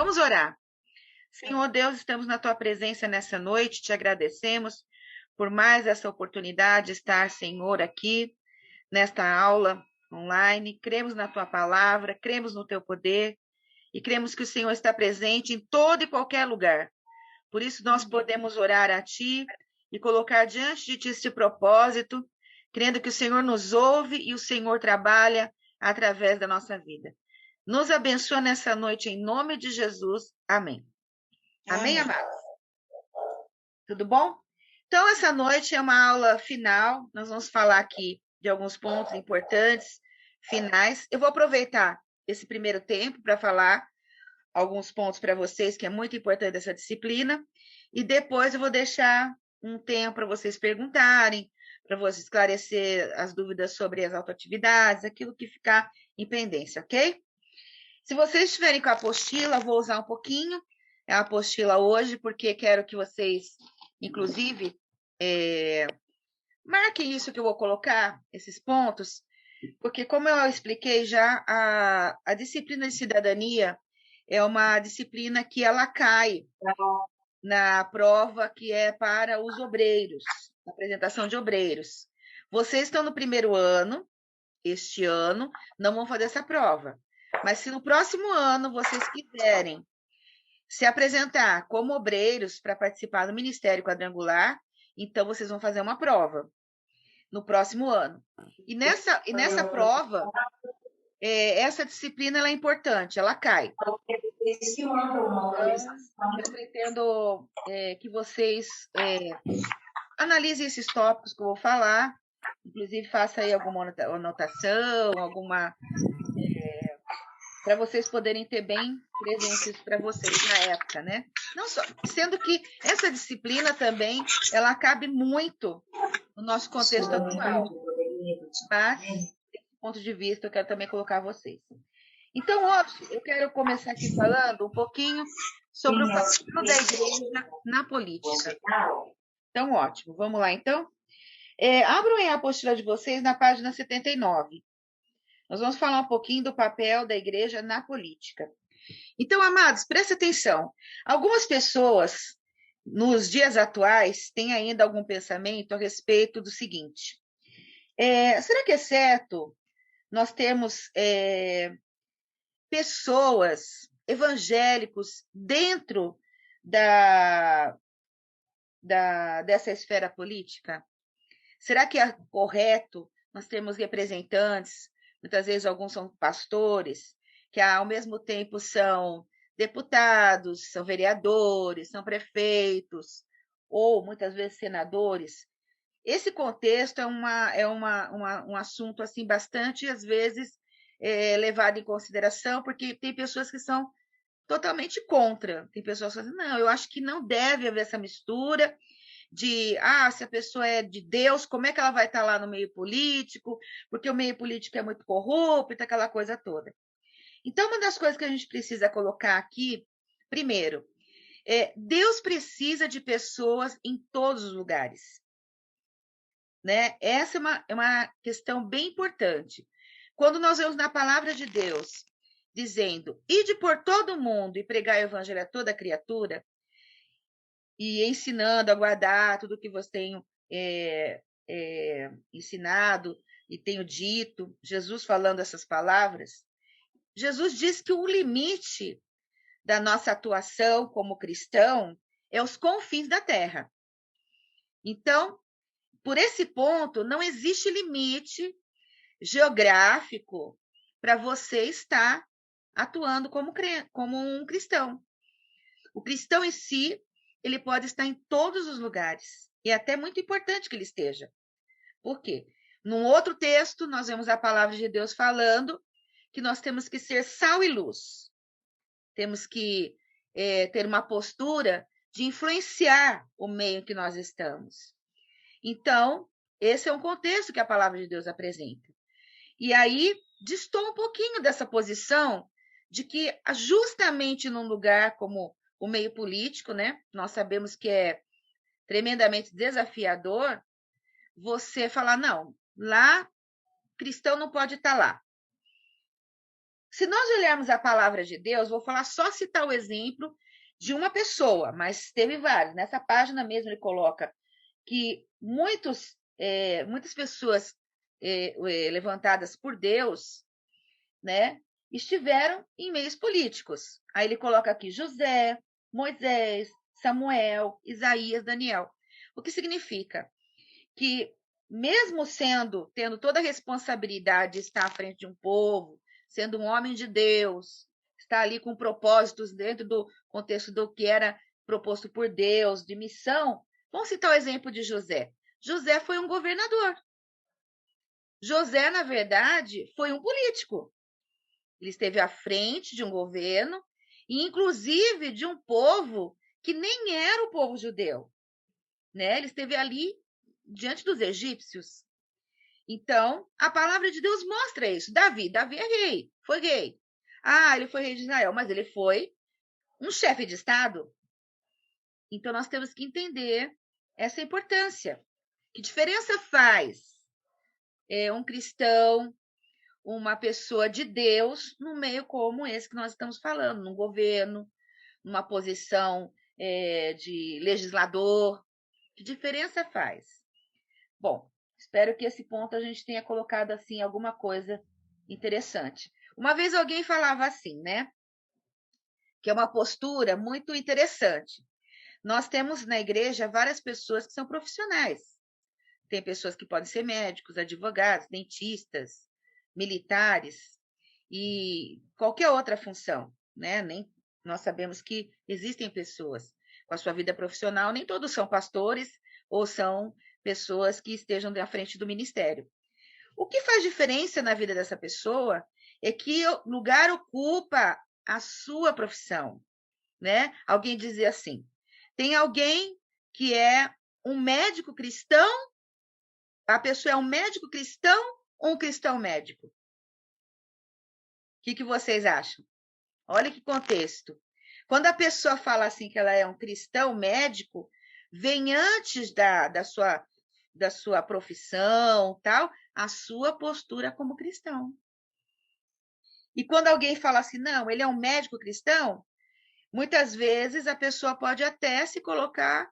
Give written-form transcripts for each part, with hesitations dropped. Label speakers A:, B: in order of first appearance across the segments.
A: Vamos orar. Senhor Deus, estamos na tua presença nessa noite, te agradecemos por mais essa oportunidade de estar, Senhor, aqui nesta aula online. Cremos na tua palavra, cremos no teu poder e cremos que o Senhor está presente em todo e qualquer lugar. Por isso nós podemos orar a ti e colocar diante de ti esse propósito, crendo que o Senhor nos ouve e o Senhor trabalha através da nossa vida. Nos abençoa nessa noite em nome de Jesus. Amém. Amém, amados? Tudo bom? Então, essa noite é uma aula final. Nós vamos falar aqui de alguns pontos importantes, finais. Eu vou aproveitar esse primeiro tempo para falar alguns pontos para vocês, que é muito importante essa disciplina. E depois eu vou deixar um tempo para vocês perguntarem, para vocês esclarecer as dúvidas sobre as autoatividades, aquilo que ficar em pendência, ok? Se vocês estiverem com a apostila, vou usar um pouquinho a apostila hoje, porque quero que vocês, inclusive, marquem isso que eu vou colocar, esses pontos, porque, como eu expliquei já, a disciplina de cidadania é uma disciplina que ela cai na prova que é para os obreiros, apresentação de obreiros. Vocês estão no primeiro ano, este ano, não vão fazer essa prova. Mas se no próximo ano vocês quiserem se apresentar como obreiros para participar do Ministério Quadrangular, então vocês vão fazer uma prova no próximo ano. E nessa prova, essa disciplina ela é importante, ela cai. Então, eu pretendo que vocês analisem esses tópicos que eu vou falar, inclusive faça aí alguma anotação, alguma para vocês poderem ter bem presentes para vocês na época, né? Não só, sendo que essa disciplina também, ela cabe muito no nosso contexto atual. Mas, desse ponto de vista, eu quero também colocar vocês. Então, hoje, eu quero começar aqui falando um pouquinho sobre o papel da igreja na política. Então, ótimo. Vamos lá, então? Abram aí a apostila de vocês na página 79. Nós vamos falar um pouquinho do papel da igreja na política. Então, amados, presta atenção. Algumas pessoas, nos dias atuais, têm ainda algum pensamento a respeito do seguinte. Será que é certo nós termos pessoas, evangélicos, dentro dessa esfera política? Será que é correto nós termos representantes? Muitas vezes alguns são pastores, que ao mesmo tempo são deputados, são vereadores, são prefeitos, ou muitas vezes senadores. Esse contexto é um assunto assim bastante, às vezes, levado em consideração, porque tem pessoas que são totalmente contra. Tem pessoas que dizem, não, eu acho que não deve haver essa mistura, de, se a pessoa é de Deus, como é que ela vai estar lá no meio político? Porque o meio político é muito corrupto, aquela coisa toda. Então, uma das coisas que a gente precisa colocar aqui, primeiro, Deus precisa de pessoas em todos os lugares. Né? Essa é uma questão bem importante. Quando nós vemos na palavra de Deus, dizendo, ide por todo mundo e pregar o evangelho a toda criatura, e ensinando a guardar tudo que você tem ensinado e tenho dito, Jesus falando essas palavras, Jesus diz que o limite da nossa atuação como cristão é os confins da terra. Então, por esse ponto, não existe limite geográfico para você estar atuando como um cristão. O cristão em si, ele pode estar em todos os lugares. E é até muito importante que ele esteja. Por quê? Num outro texto, nós vemos a palavra de Deus falando que nós temos que ser sal e luz. Temos que ter uma postura de influenciar o meio em que nós estamos. Então, esse é um contexto que a palavra de Deus apresenta. E aí, distou um pouquinho dessa posição de que justamente num lugar como o meio político, né? Nós sabemos que é tremendamente desafiador você falar, não, lá cristão não pode estar lá. Se nós olharmos a palavra de Deus, vou falar só citar o exemplo de uma pessoa, mas teve vários. Nessa página mesmo ele coloca que muitas pessoas levantadas por Deus, né, estiveram em meios políticos. Aí ele coloca aqui José, Moisés, Samuel, Isaías, Daniel. O que significa? Que mesmo tendo toda a responsabilidade de estar à frente de um povo, sendo um homem de Deus, estar ali com propósitos dentro do contexto do que era proposto por Deus, de missão, vamos citar o exemplo de José. José foi um governador. José, na verdade, foi um político. Ele esteve à frente de um governo, e inclusive de um povo que nem era o povo judeu, né? Ele esteve ali diante dos egípcios. Então, a palavra de Deus mostra isso. Davi é rei, foi rei. Ah, ele foi rei de Israel, mas ele foi um chefe de Estado. Então, nós temos que entender essa importância. Que diferença faz um cristão, uma pessoa de Deus, no meio como esse que nós estamos falando, num governo, numa posição de legislador? Que diferença faz? Bom, espero que esse ponto a gente tenha colocado assim alguma coisa interessante. Uma vez alguém falava assim, né? Que é uma postura muito interessante. Nós temos na igreja várias pessoas que são profissionais. Tem pessoas que podem ser médicos, advogados, dentistas, militares e qualquer outra função, né? Nós sabemos que existem pessoas com a sua vida profissional, nem todos são pastores ou são pessoas que estejam à frente do ministério. O que faz diferença na vida dessa pessoa é que lugar ocupa a sua profissão, né? Alguém dizia assim: tem alguém que é um médico cristão, a pessoa é um médico cristão ou um cristão médico? O que vocês acham? Olha que contexto. Quando a pessoa fala assim que ela é um cristão médico, vem antes da sua profissão, tal, a sua postura como cristão. E quando alguém fala assim, não, ele é um médico cristão, muitas vezes a pessoa pode até se colocar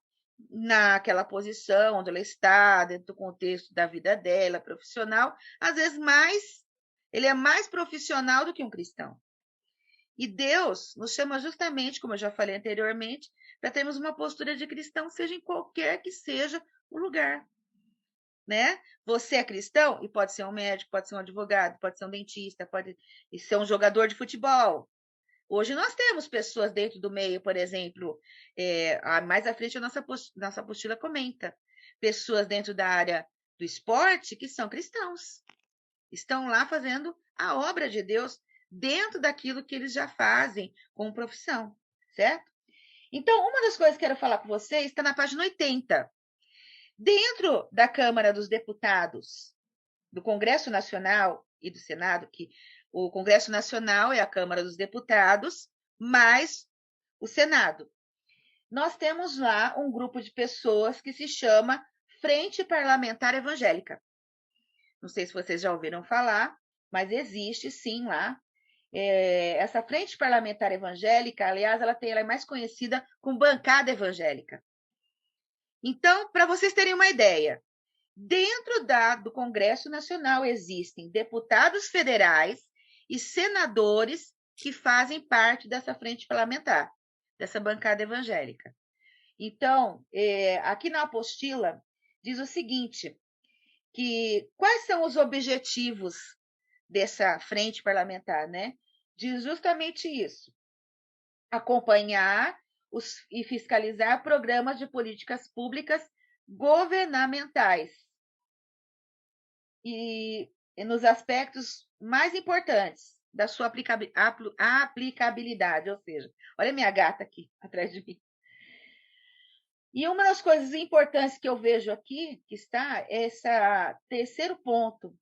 A: naquela posição onde ela está, dentro do contexto da vida dela, profissional, às vezes ele é mais profissional do que um cristão. E Deus nos chama justamente, como eu já falei anteriormente, para termos uma postura de cristão, seja em qualquer que seja o lugar, né? Você é cristão e pode ser um médico, pode ser um advogado, pode ser um dentista, pode ser um jogador de futebol. Hoje nós temos pessoas dentro do meio, por exemplo, mais à frente a nossa apostila comenta, pessoas dentro da área do esporte que são cristãos, estão lá fazendo a obra de Deus dentro daquilo que eles já fazem como profissão, certo? Então, uma das coisas que eu quero falar com vocês está na página 80. Dentro da Câmara dos Deputados, do Congresso Nacional e do Senado, que o Congresso Nacional é a Câmara dos Deputados, mais o Senado. Nós temos lá um grupo de pessoas que se chama Frente Parlamentar Evangélica. Não sei se vocês já ouviram falar, mas existe sim lá. Essa Frente Parlamentar Evangélica, aliás, ela é mais conhecida como Bancada Evangélica. Então, para vocês terem uma ideia, dentro do Congresso Nacional existem deputados federais e senadores que fazem parte dessa frente parlamentar, dessa bancada evangélica. Então, aqui na apostila diz o seguinte, que quais são os objetivos dessa frente parlamentar, né? Diz justamente isso: acompanhar e fiscalizar programas de políticas públicas governamentais e nos aspectos mais importantes da sua aplicabilidade, ou seja, olha minha gata aqui atrás de mim. E uma das coisas importantes que eu vejo aqui, que está, é esse terceiro ponto: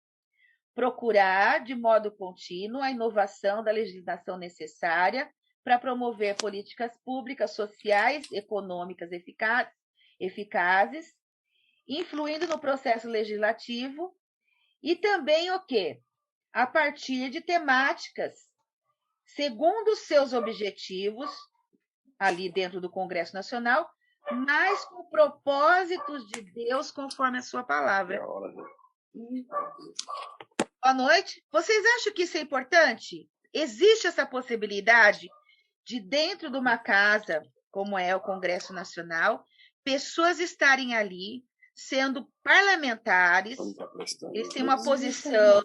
A: procurar, de modo contínuo, a inovação da legislação necessária para promover políticas públicas, sociais, econômicas eficazes, influindo no processo legislativo, e também o quê? A partir de temáticas segundo os seus objetivos, ali dentro do Congresso Nacional, mas com propósitos de Deus conforme a sua palavra. Boa noite. Vocês acham que isso é importante? Existe essa possibilidade de, dentro de uma casa, como é o Congresso Nacional, pessoas estarem ali, sendo parlamentares, eles têm uma posição,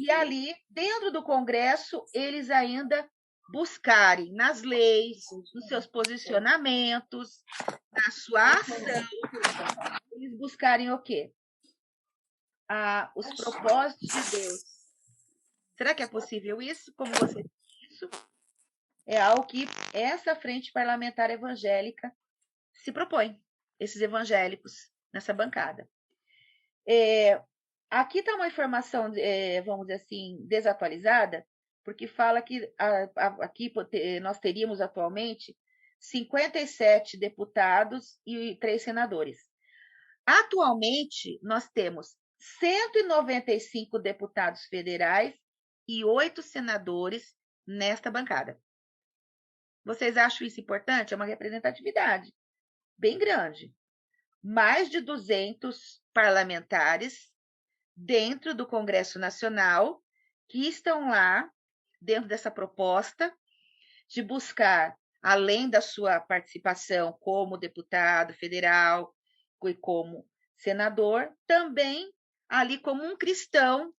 A: e ali, dentro do Congresso, eles ainda buscarem nas leis, nos seus posicionamentos, na sua ação, eles buscarem o quê? Os propósitos de Deus. Será que é possível isso? Como você disse isso? É algo que essa frente parlamentar evangélica se propõe, esses evangélicos nessa bancada. Aqui está uma informação, vamos dizer assim, desatualizada, porque fala que aqui nós teríamos atualmente 57 deputados e 3 senadores. Atualmente, nós temos 195 deputados federais e 8 senadores nesta bancada. Vocês acham isso importante? É uma representatividade bem grande. Mais de 200 parlamentares dentro do Congresso Nacional que estão lá, dentro dessa proposta de buscar, além da sua participação como deputado federal e como senador, também ali como um cristão,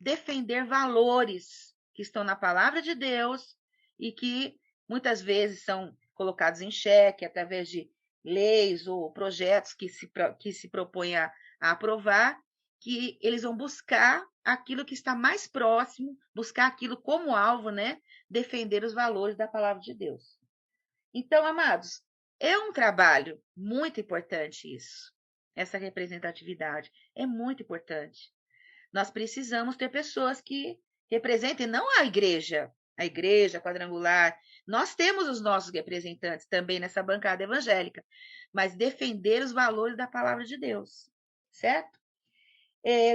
A: defender valores que estão na palavra de Deus e que muitas vezes são colocados em xeque através de leis ou projetos que se propõem a aprovar, que eles vão buscar aquilo que está mais próximo, buscar aquilo como alvo, né? Defender os valores da palavra de Deus. Então, amados, é um trabalho muito importante isso. Essa representatividade é muito importante. Nós precisamos ter pessoas que representem não a igreja quadrangular. Nós temos os nossos representantes também nessa bancada evangélica, mas defender os valores da palavra de Deus, certo?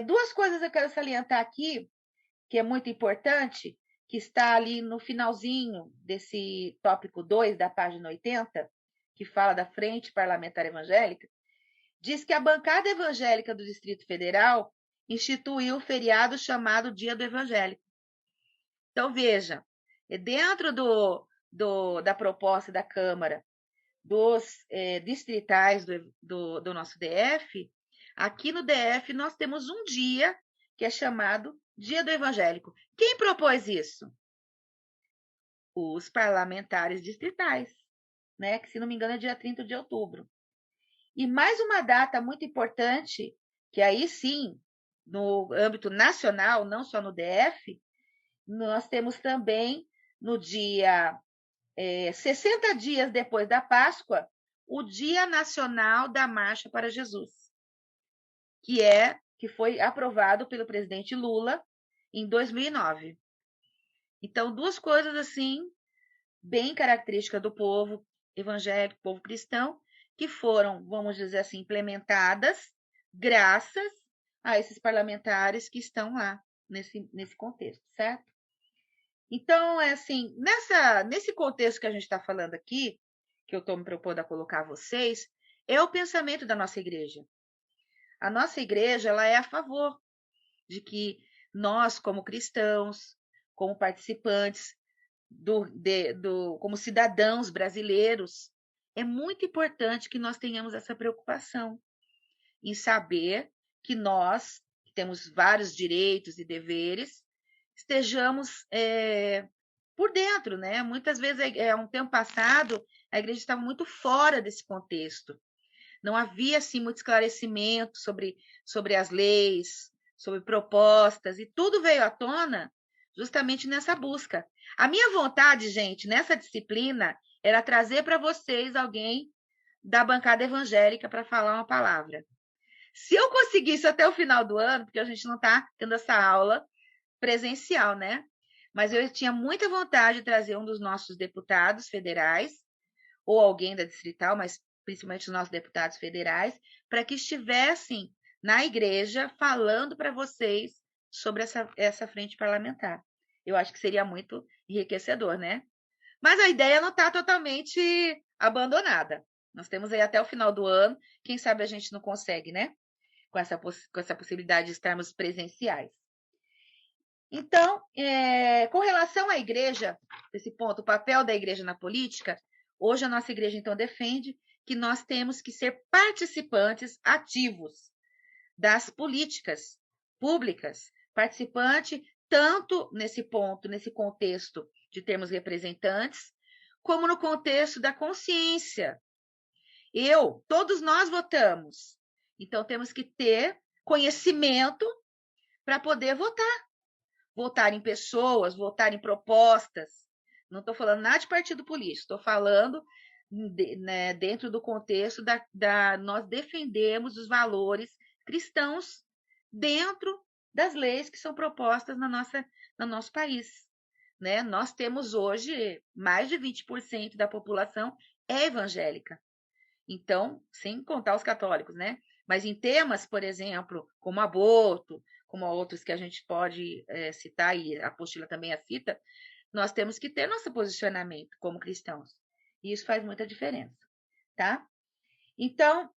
A: Duas coisas eu quero salientar aqui, que é muito importante, que está ali no finalzinho desse tópico 2 da página 80, que fala da Frente Parlamentar Evangélica, diz que a bancada evangélica do Distrito Federal instituiu o feriado chamado Dia do Evangélico. Então, veja, dentro da proposta da Câmara dos distritais do nosso DF, aqui no DF nós temos um dia que é chamado Dia do Evangélico. Quem propôs isso? Os parlamentares distritais, né? Que, se não me engano, é dia 30 de outubro. E mais uma data muito importante, que aí sim, no âmbito nacional, não só no DF, nós temos também no dia 60 dias depois da Páscoa, o Dia Nacional da Marcha para Jesus, que foi aprovado pelo presidente Lula em 2009. Então, duas coisas assim, bem características do povo evangélico, povo cristão, que foram, vamos dizer assim, implementadas graças a esses parlamentares que estão lá nesse contexto, certo? Então, assim, nesse contexto que a gente está falando aqui, que eu estou me propondo a colocar a vocês, é o pensamento da nossa igreja. A nossa igreja, ela é a favor de que nós, como cristãos, como participantes, como cidadãos brasileiros, é muito importante que nós tenhamos essa preocupação em saber que nós, que temos vários direitos e deveres, estejamos por dentro, né? Muitas vezes, um tempo passado, a igreja estava muito fora desse contexto. Não havia, assim, muito esclarecimento sobre as leis, sobre propostas, e tudo veio à tona justamente nessa busca. A minha vontade, gente, nessa disciplina, era trazer para vocês alguém da bancada evangélica para falar uma palavra. Se eu conseguisse até o final do ano, porque a gente não está tendo essa aula presencial, né? Mas eu tinha muita vontade de trazer um dos nossos deputados federais, ou alguém da distrital, mas principalmente os nossos deputados federais, para que estivessem na igreja falando para vocês sobre essa frente parlamentar. Eu acho que seria muito enriquecedor, né? Mas a ideia não está totalmente abandonada. Nós temos aí até o final do ano, quem sabe a gente não consegue, né? Com essa possibilidade de estarmos presenciais. Então, com relação à igreja, esse ponto, o papel da igreja na política, hoje a nossa igreja, então, defende que nós temos que ser participantes ativos das políticas públicas, participante tanto nesse ponto, nesse contexto de termos representantes, como no contexto da consciência. Todos nós votamos, então temos que ter conhecimento para poder votar. Votar em pessoas, votar em propostas. Não estou falando nada de partido político, estou falando né, dentro do contexto nós defendemos os valores cristãos dentro das leis que são propostas no nosso país. Né? Nós temos hoje mais de 20% da população é evangélica. Então, sem contar os católicos, né? Mas em temas, por exemplo, como aborto, como outros que a gente pode citar, e a apostila também a cita, nós temos que ter nosso posicionamento como cristãos. E isso faz muita diferença, tá? Então,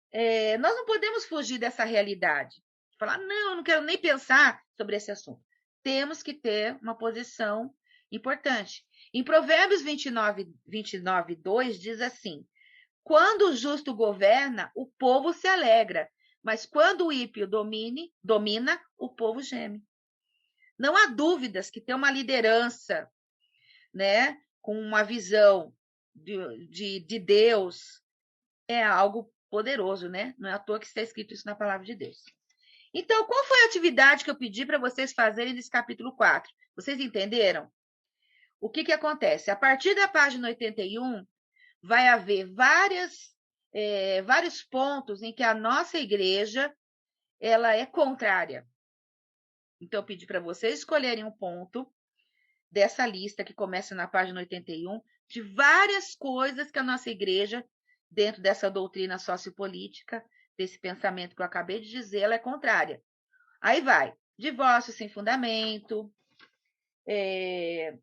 A: nós não podemos fugir dessa realidade. Falar, não, eu não quero nem pensar sobre esse assunto. Temos que ter uma posição importante. Em Provérbios 29, 2 diz assim: quando o justo governa, o povo se alegra, mas quando o ímpio domina, o povo geme. Não há dúvidas que ter uma liderança, né, com uma visão de Deus é algo poderoso, né? Não é à toa que está escrito isso na palavra de Deus. Então, qual foi a atividade que eu pedi para vocês fazerem nesse capítulo 4? Vocês entenderam? O que acontece? A partir da página 81, vai haver vários pontos em que a nossa igreja ela é contrária. Então, eu pedi para vocês escolherem um ponto dessa lista que começa na página 81, de várias coisas que a nossa igreja, dentro dessa doutrina sociopolítica, desse pensamento que eu acabei de dizer, ela é contrária. Aí vai: divórcio sem fundamento,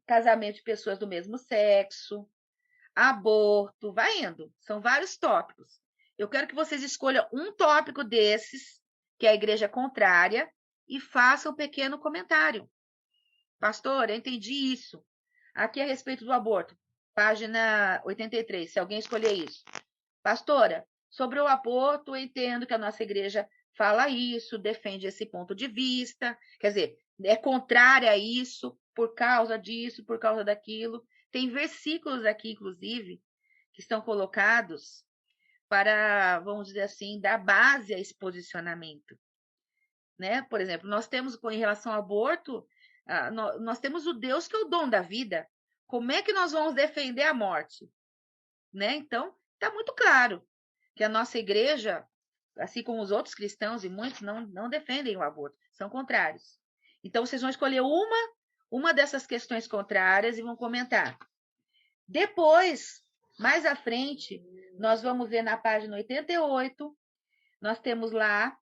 A: casamento de pessoas do mesmo sexo, aborto, vai indo. São vários tópicos. Eu quero que vocês escolham um tópico desses, que a igreja é contrária, e façam um pequeno comentário. Pastor, eu entendi isso. Aqui a respeito do aborto, página 83, se alguém escolher isso. Pastora, sobre o aborto, eu entendo que a nossa igreja fala isso, defende esse ponto de vista, quer dizer, é contrária a isso, por causa disso, por causa daquilo. Tem versículos aqui, inclusive, que estão colocados para, vamos dizer assim, dar base a esse posicionamento. Né? Por exemplo, nós temos, em relação ao aborto, nós temos o Deus que é o dom da vida. Como é que nós vamos defender a morte? Né? Então, está muito claro que a nossa igreja, assim como os outros cristãos, e muitos não defendem o aborto, são contrários. Então, vocês vão escolher uma dessas questões contrárias e vão comentar. Depois, mais à frente, nós vamos ver na página 88, nós temos lá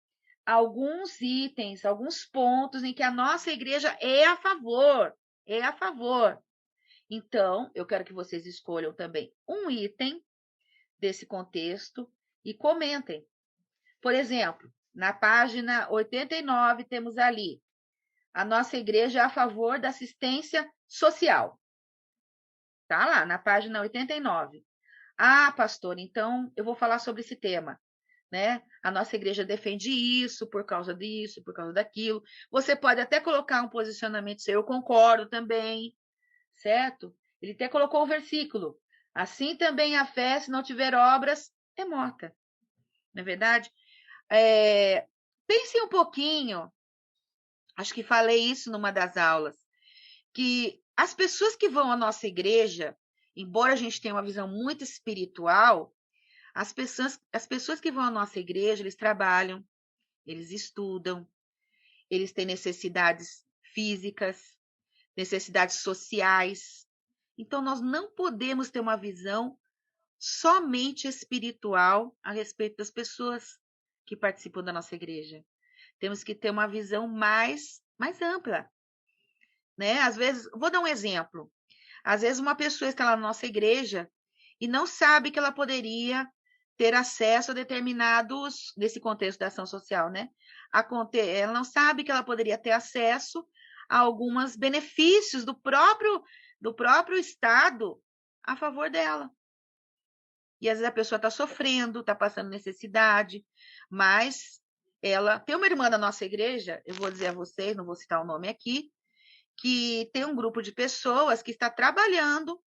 A: alguns itens, alguns pontos em que a nossa igreja é a favor, é a favor. Então, eu quero que vocês escolham também um item desse contexto e comentem. Por exemplo, na página 89, temos ali: a nossa igreja é a favor da assistência social. Tá lá, na página 89. Ah, pastor, então eu vou falar sobre esse tema. Né? A nossa igreja defende isso, por causa disso, por causa daquilo. Você pode até colocar um posicionamento seu, eu concordo também, certo? Ele até colocou o versículo: assim também a fé, se não tiver obras, é morta. Não é verdade? Pense um pouquinho, acho que falei isso numa das aulas, que as pessoas que vão à nossa igreja, embora a gente tenha uma visão muito espiritual, as pessoas que vão à nossa igreja, eles trabalham, eles estudam, eles têm necessidades físicas, necessidades sociais. Então, nós não podemos ter uma visão somente espiritual a respeito das pessoas que participam da nossa igreja. Temos que ter uma visão mais ampla. né? Às vezes, vou dar um exemplo. Às vezes uma pessoa está lá na nossa igreja e não sabe que ela poderia ter acesso a determinados, nesse contexto da ação social, né? Ela não sabe que ela poderia ter acesso a alguns benefícios do próprio Estado a favor dela. E às vezes a pessoa está sofrendo, está passando necessidade, mas ela tem uma irmã da nossa igreja, eu vou dizer a vocês, não vou citar o nome aqui, que tem um grupo de pessoas que está trabalhando,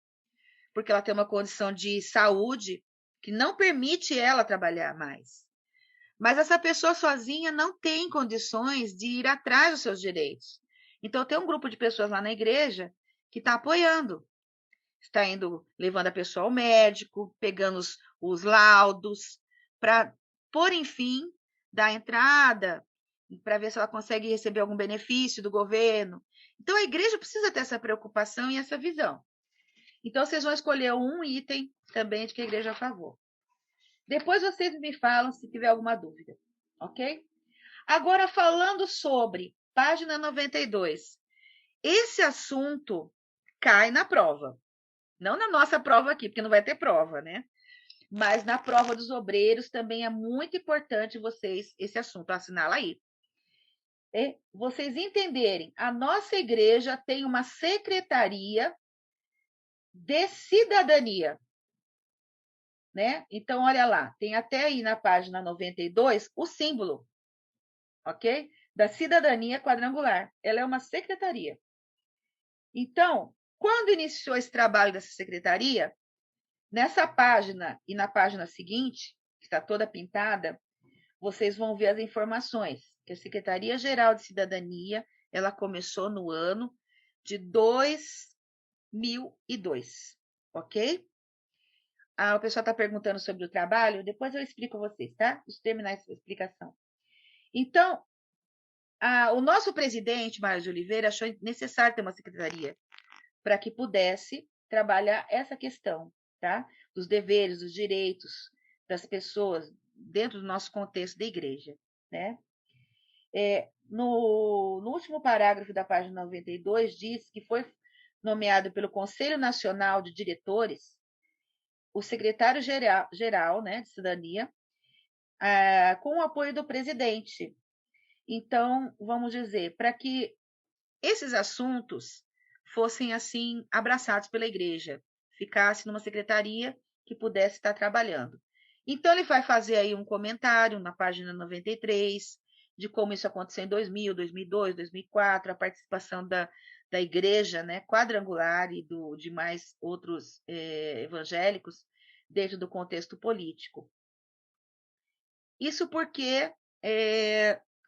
A: porque ela tem uma condição de saúde que não permite ela trabalhar mais. Mas essa pessoa sozinha não tem condições de ir atrás dos seus direitos. Então, tem um grupo de pessoas lá na igreja que está apoiando. Está indo, levando a pessoa ao médico, pegando os laudos, para pôr, enfim, dar entrada, para ver se ela consegue receber algum benefício do governo. Então, a igreja precisa ter essa preocupação e essa visão. Então, vocês vão escolher um item também de que a igreja é a favor. Depois vocês me falam se tiver alguma dúvida, ok? Agora, falando sobre página 92. Esse assunto cai na prova. Não na nossa prova aqui, porque não vai ter prova, né? Mas na prova dos obreiros também é muito importante vocês, esse assunto, assinala aí. Vocês entenderem, a nossa igreja tem uma secretaria de cidadania, né? Então, olha lá, tem até aí na página 92 o símbolo, ok? Da cidadania quadrangular. Ela é uma secretaria. Então, quando iniciou esse trabalho dessa secretaria, nessa página e na página seguinte, que está toda pintada, vocês vão ver as informações, que a Secretaria-Geral de Cidadania, ela começou no ano de 2002, ok? O pessoal está perguntando sobre o trabalho, depois eu explico a vocês, tá? Deixa eu terminar essa explicação. Então, o nosso presidente, Mário de Oliveira, achou necessário ter uma secretaria para que pudesse trabalhar essa questão, tá? Dos deveres, dos direitos das pessoas dentro do nosso contexto da igreja, né? No último parágrafo da página 92, diz que foi nomeado pelo Conselho Nacional de Diretores o secretário-geral, né, de Cidadania, com o apoio do presidente. Então, vamos dizer, para que esses assuntos fossem, assim, abraçados pela igreja, ficasse numa secretaria que pudesse estar trabalhando. Então, ele vai fazer aí um comentário na página 93, de como isso aconteceu em 2000, 2002, 2004, a participação da igreja, né, quadrangular e de mais outros evangélicos dentro do contexto político. Isso porque,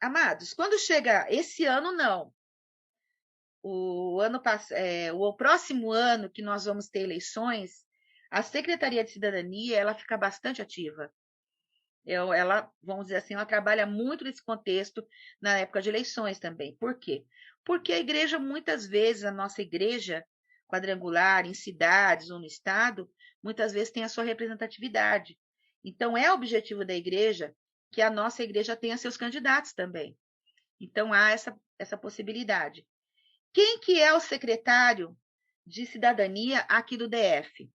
A: amados, quando chega esse ano, não. O próximo ano que nós vamos ter eleições, a Secretaria de Cidadania ela fica bastante ativa. Ela, vamos dizer assim, ela trabalha muito nesse contexto na época de eleições também. Por quê? Porque a igreja, muitas vezes, a nossa igreja quadrangular, em cidades ou no estado, muitas vezes tem a sua representatividade. Então, é objetivo da igreja que a nossa igreja tenha seus candidatos também. Então, há essa possibilidade. Quem que é o secretário de cidadania aqui do DF?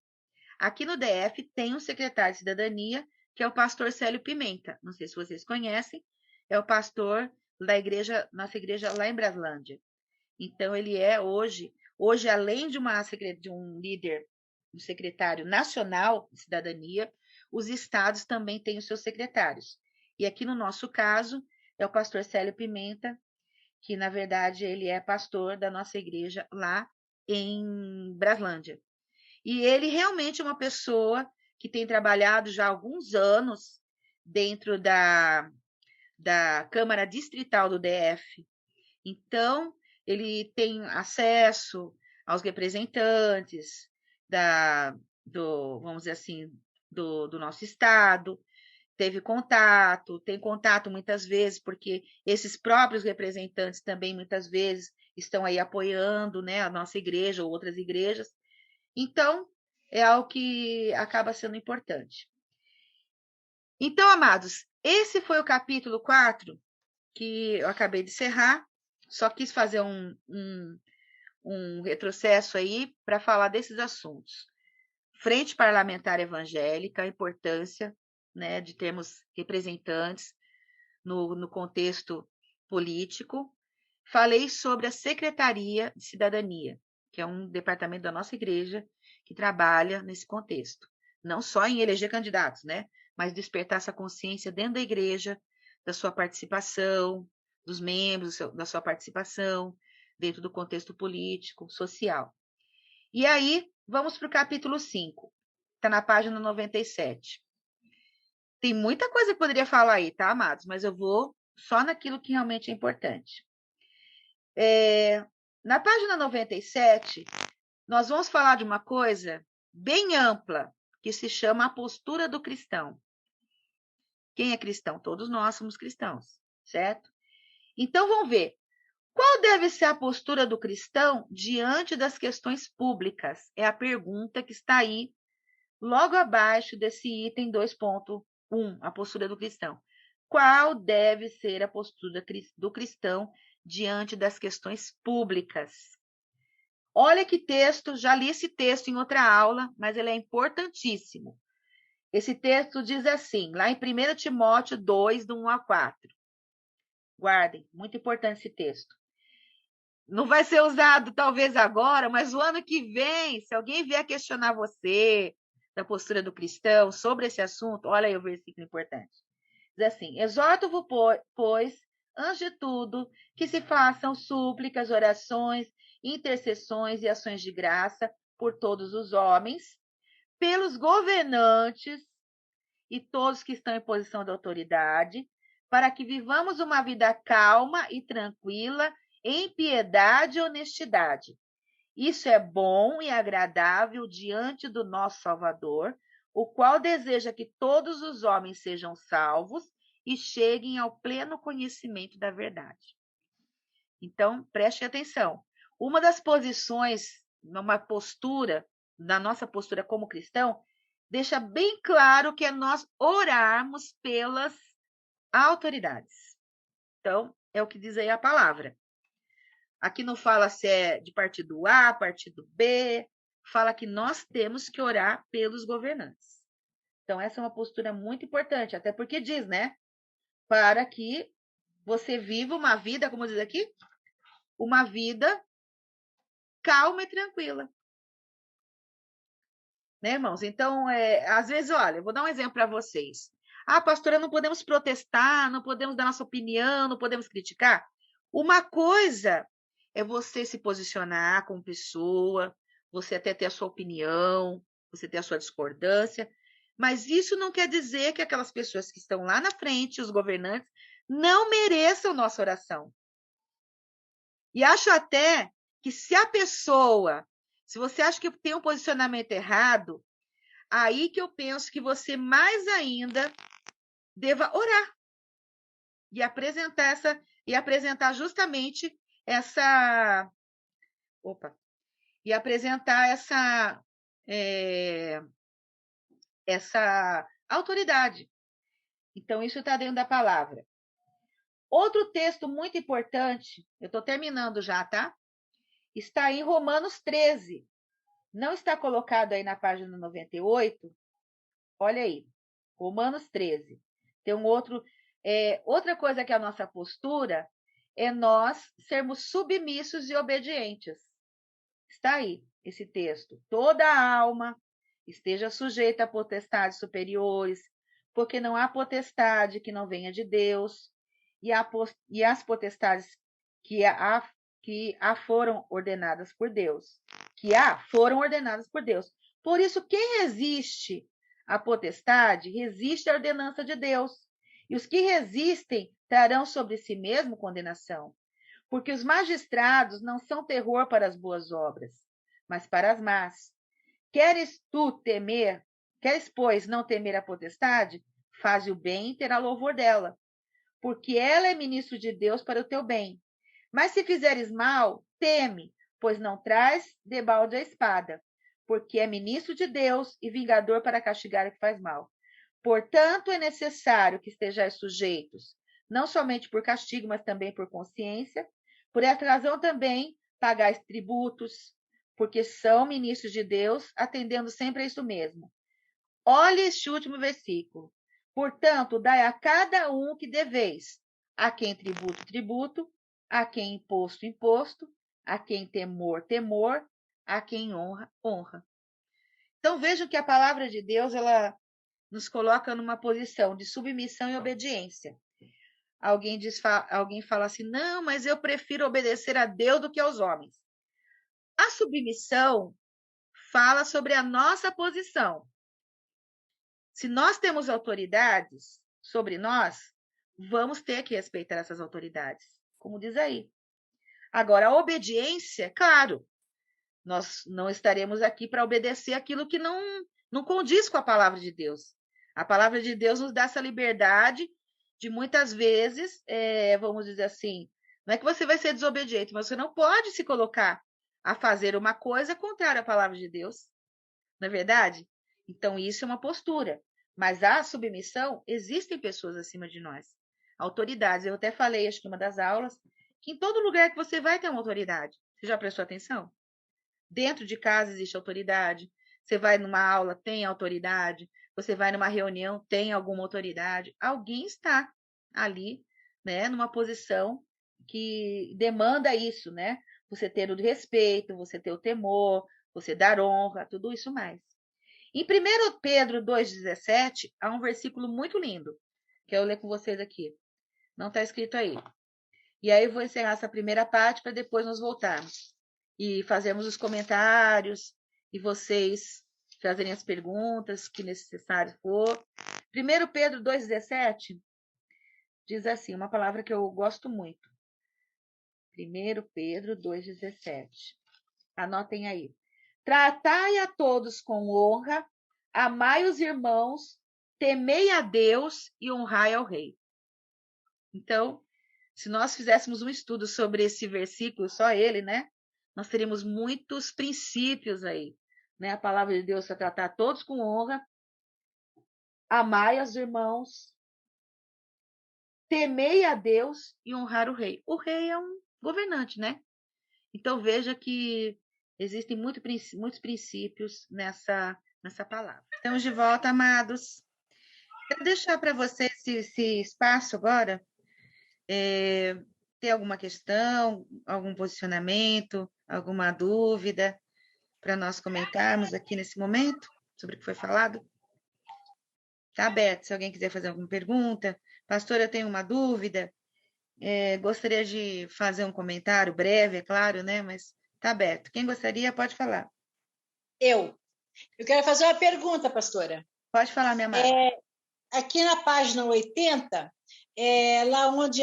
A: Aqui no DF tem um secretário de cidadania, que é o pastor Célio Pimenta. Não sei se vocês conhecem, é o pastor da igreja, nossa igreja lá em Braslândia. Então, ele é hoje além de um líder, um secretário nacional de cidadania, os estados também têm os seus secretários. E aqui no nosso caso, é o pastor Célio Pimenta, que na verdade ele é pastor da nossa igreja lá em Braslândia. E ele realmente é uma pessoa que tem trabalhado já há alguns anos dentro da Câmara Distrital do DF. Então, ele tem acesso aos representantes vamos dizer assim, do nosso estado, tem contato muitas vezes, porque esses próprios representantes também muitas vezes estão aí apoiando, né, a nossa igreja ou outras igrejas. Então, é algo que acaba sendo importante. Então, amados, esse foi o capítulo 4 que eu acabei de encerrar. Só quis fazer um retrocesso aí para falar desses assuntos. Frente Parlamentar Evangélica, a importância, né, de termos representantes no contexto político. Falei sobre a Secretaria de Cidadania, que é um departamento da nossa igreja que trabalha nesse contexto. Não só em eleger candidatos, né? Mas despertar essa consciência dentro da igreja, da sua participação, dos membros, da sua participação, dentro do contexto político, social. E aí, vamos para o capítulo 5. Está na página 97. Tem muita coisa que poderia falar aí, tá, amados? Mas eu vou só naquilo que realmente é importante. Na página 97, nós vamos falar de uma coisa bem ampla, que se chama a postura do cristão. Quem é cristão? Todos nós somos cristãos, certo? Então, vamos ver. Qual deve ser a postura do cristão diante das questões públicas? É a pergunta que está aí, logo abaixo desse item 2.1, a postura do cristão. Qual deve ser a postura do cristão diante das questões públicas? Olha que texto, já li esse texto em outra aula, mas ele é importantíssimo. Esse texto diz assim, lá em 1 Timóteo 2, do 1 a 4. Guardem, muito importante esse texto. Não vai ser usado talvez agora, mas o ano que vem, se alguém vier questionar você da postura do cristão sobre esse assunto, olha aí o versículo importante. Diz assim, exorto-vos, pois, antes de tudo, que se façam súplicas, orações, intercessões e ações de graça por todos os homens, pelos governantes e todos que estão em posição de autoridade, para que vivamos uma vida calma e tranquila, em piedade e honestidade. Isso é bom e agradável diante do nosso Salvador, o qual deseja que todos os homens sejam salvos e cheguem ao pleno conhecimento da verdade. Então, preste atenção. Uma das posições, numa postura, na nossa postura como cristão, deixa bem claro que é nós orarmos pelas autoridades. Então, é o que diz aí a palavra. Aqui não fala se é de partido A, partido B, fala que nós temos que orar pelos governantes. Então, essa é uma postura muito importante, até porque diz, né? Para que você viva uma vida, como diz aqui, uma vida calma e tranquila. Né, irmãos? Então, às vezes, olha, eu vou dar um exemplo para vocês. Ah, pastora, não podemos protestar, não podemos dar nossa opinião, não podemos criticar. Uma coisa é você se posicionar como pessoa, você até ter a sua opinião, você ter a sua discordância, mas isso não quer dizer que aquelas pessoas que estão lá na frente, os governantes, não mereçam nossa oração. E acho até que se você acha que tem um posicionamento errado, aí que eu penso que você mais ainda deva orar e apresentar justamente essa essa autoridade. Então, isso está dentro da palavra. Outro texto muito importante, eu estou terminando já, tá? Está em Romanos 13. Não está colocado aí na página 98? Olha aí, Romanos 13. Tem outra coisa que é a nossa postura é nós sermos submissos e obedientes. Está aí esse texto. Toda alma esteja sujeita a potestades superiores, porque não há potestade que não venha de Deus, e as potestades que foram ordenadas por Deus. Foram ordenadas por Deus. Por isso, quem resiste à potestade, resiste à ordenança de Deus. E os que resistem trarão sobre si mesmo condenação. Porque os magistrados não são terror para as boas obras, mas para as más. Queres, pois, não temer a potestade? Faze o bem e terá louvor dela, porque ela é ministro de Deus para o teu bem. Mas se fizeres mal, teme, pois não traz debalde a espada, porque é ministro de Deus e vingador para castigar o que faz mal. Portanto, é necessário que estejais sujeitos, não somente por castigo, mas também por consciência. Por essa razão também pagais tributos, porque são ministros de Deus, atendendo sempre a isso mesmo. Olha este último versículo. Portanto, dai a cada um o que deveis, a quem tributo, tributo, a quem imposto, imposto, a quem temor, temor, a quem honra, honra. Então vejam que a palavra de Deus, ela nos coloca numa posição de submissão e obediência. Alguém fala assim, não, mas eu prefiro obedecer a Deus do que aos homens. A submissão fala sobre a nossa posição. Se nós temos autoridades sobre nós, vamos ter que respeitar essas autoridades, como diz aí. Agora, a obediência, claro, nós não estaremos aqui para obedecer aquilo que não condiz com a palavra de Deus. A palavra de Deus nos dá essa liberdade de muitas vezes, vamos dizer assim, não é que você vai ser desobediente, mas você não pode se colocar a fazer uma coisa contrária à palavra de Deus. Não é verdade? Então, isso é uma postura. Mas a submissão, existem pessoas acima de nós. Autoridades. Eu até falei, acho que em uma das aulas, que em todo lugar que você vai ter uma autoridade. Você já prestou atenção? Dentro de casa existe autoridade. Você vai numa aula, tem autoridade. Você vai numa reunião, tem alguma autoridade. Alguém está ali, né, numa posição que demanda isso, né? Você ter o respeito, você ter o temor, você dar honra, tudo isso mais. Em 1 Pedro 2,17, há um versículo muito lindo, que eu ler com vocês aqui. Não está escrito aí. E aí eu vou encerrar essa primeira parte para depois nós voltarmos e fazermos os comentários e vocês fazerem as perguntas que necessário for. 1 Pedro 2,17 diz assim, uma palavra que eu gosto muito. 1 Pedro 2,17. Anotem aí. Tratai a todos com honra, amai os irmãos, temei a Deus e honrai ao rei. Então, se nós fizéssemos um estudo sobre esse versículo, só ele, né? Nós teríamos muitos princípios aí, né? A palavra de Deus é tratar todos com honra, amai os irmãos, temei a Deus e honrar o rei. O rei é um governante, né? Então, veja que existem muitos princípios nessa palavra. Estamos de volta, amados. Quero deixar para vocês esse espaço agora. Tem alguma questão, algum posicionamento, alguma dúvida para nós comentarmos aqui nesse momento sobre o que foi falado? Está aberto, se alguém quiser fazer alguma pergunta. Pastor, eu tenho uma dúvida. Gostaria de fazer um comentário breve, é claro, né? Mas está aberto. Quem gostaria, pode falar.
B: Eu quero fazer uma pergunta, pastora.
A: Pode falar, minha amada.
B: Aqui na página 80, lá onde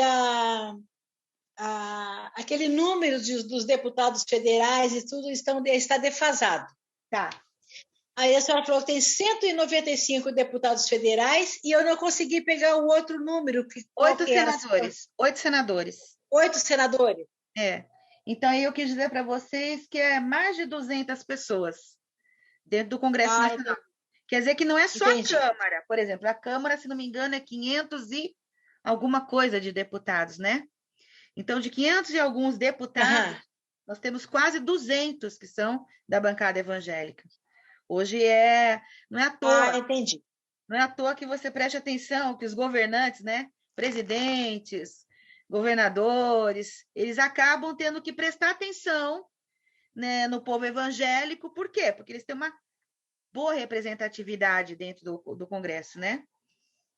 B: aquele número dos deputados federais e tudo está defasado.
A: Tá.
B: Aí a senhora falou que tem 195 deputados federais e eu não consegui pegar o outro número.
A: 8 senadores. 8 senadores.
B: 8 senadores.
A: Então, eu quis dizer para vocês que é mais de 200 pessoas dentro do Congresso Nacional. Então, quer dizer que não é só entendi. A Câmara. Por exemplo, a Câmara, se não me engano, é 500 e alguma coisa de deputados, né? Então, de 500 e alguns deputados, nós temos quase 200 que são da bancada evangélica. Hoje não é à toa.
B: Entendi.
A: Não é à toa que você preste atenção que os governantes, né? Presidentes, governadores, eles acabam tendo que prestar atenção, né, no povo evangélico. Por quê? Porque eles têm uma boa representatividade dentro do Congresso, né?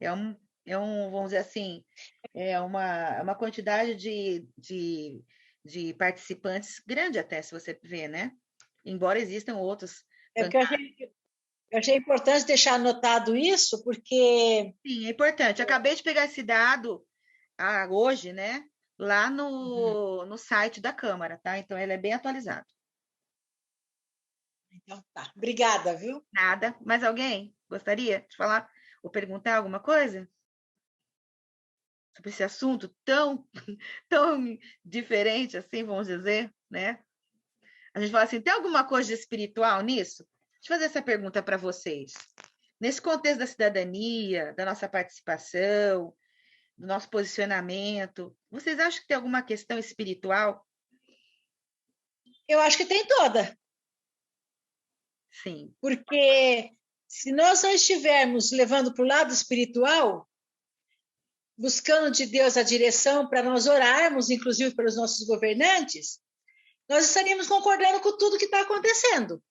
A: Vamos dizer assim, é uma quantidade de participantes grande até, se você ver, né? Embora existam outros.
B: Eu achei importante deixar anotado isso, porque...
A: Sim, é importante. Acabei de pegar esse dado hoje, né? Lá no site da Câmara, tá? Então, ele é bem atualizado.
B: Então, tá. Obrigada, viu?
A: Nada. Mais alguém gostaria de falar ou perguntar alguma coisa sobre esse assunto tão diferente assim, vamos dizer, né? A gente fala assim, tem alguma coisa de espiritual nisso? Deixa eu fazer essa pergunta para vocês. Nesse contexto da cidadania, da nossa participação, do nosso posicionamento, vocês acham que tem alguma questão espiritual
B: Eu acho que tem toda.
A: Sim.
B: Porque se nós não estivermos levando para o lado espiritual, buscando de Deus a direção para nós orarmos, inclusive pelos nossos governantes, nós estaríamos concordando com tudo que está acontecendo.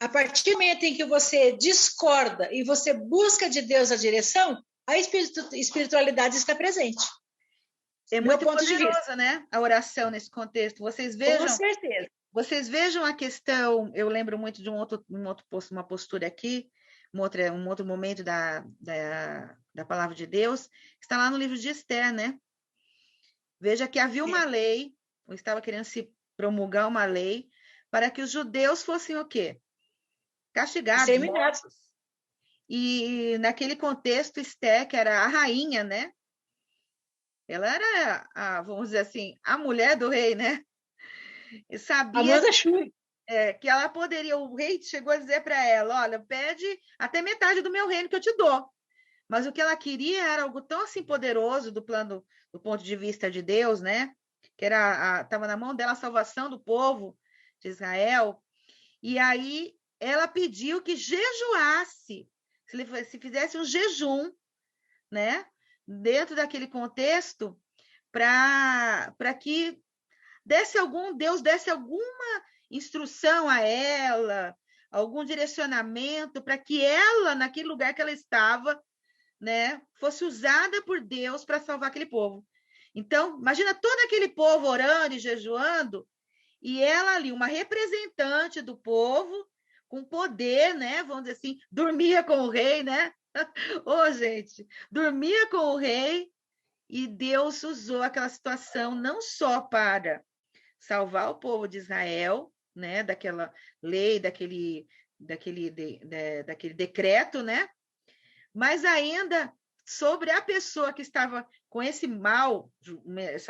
B: A partir do momento em que você discorda e você busca de Deus a direção, a espiritualidade está presente.
A: É muito poderosa, né? A oração nesse contexto. Vocês vejam.
B: Com certeza.
A: Vocês vejam a questão. Eu lembro muito de uma postura aqui, um outro momento da palavra de Deus, que está lá no livro de Esther, né? Veja que havia uma lei, ou estava querendo se promulgar uma lei, para que os judeus fossem o quê? Castigados, mortos. E naquele contexto, Esther, que era a rainha, né? Ela era, vamos dizer assim, a mulher do rei, né? E sabia que ela poderia, o rei chegou a dizer para ela, olha, pede até metade do meu reino que eu te dou. Mas o que ela queria era algo tão assim poderoso do ponto de vista de Deus, né? Que estava na mão dela a salvação do povo de Israel. E aí ela pediu que jejuasse, se fizesse um jejum, né? Dentro daquele contexto, para que Deus desse alguma instrução a ela, algum direcionamento para que ela, naquele lugar que ela estava, né, fosse usada por Deus para salvar aquele povo. Então, imagina todo aquele povo orando e jejuando, e ela ali, uma representante do povo, com poder, né, vamos dizer assim, dormia com o rei, né? Ô, gente, dormia com o rei, e Deus usou aquela situação não só para salvar o povo de Israel, né, daquela lei, daquele decreto, né, mas ainda sobre a pessoa que estava com essa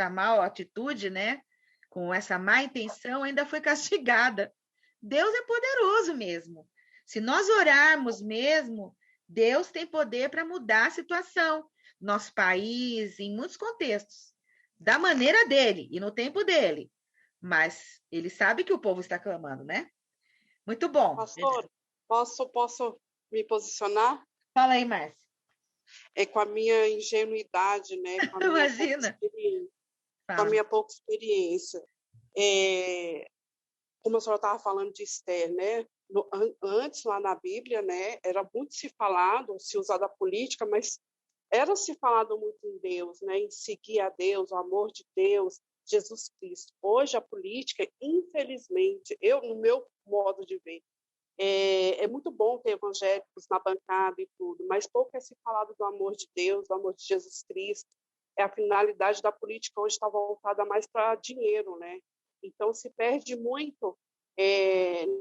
A: mal atitude, né, com essa má intenção, ainda foi castigada. Deus é poderoso mesmo. Se nós orarmos mesmo, Deus tem poder para mudar a situação no nosso país, em muitos contextos, da maneira dele e no tempo dele. Mas ele sabe que o povo está clamando, né? Muito bom.
C: Pastor, posso me posicionar?
A: Fala aí, Márcia.
C: É com a minha ingenuidade, né?
A: Imagina.
C: Com a minha pouca experiência. Como a senhora estava falando de Esther, né? Antes, lá na Bíblia, né? Era muito se falado, se usado a política, mas era se falado muito em Deus, né? Em seguir a Deus, o amor de Deus, Jesus Cristo. Hoje, a política, infelizmente, no meu modo de ver, é muito bom ter evangélicos na bancada e tudo, mas pouco é se falado do amor de Deus, do amor de Jesus Cristo. A finalidade da política hoje está voltada mais para dinheiro, né? Então, se perde muito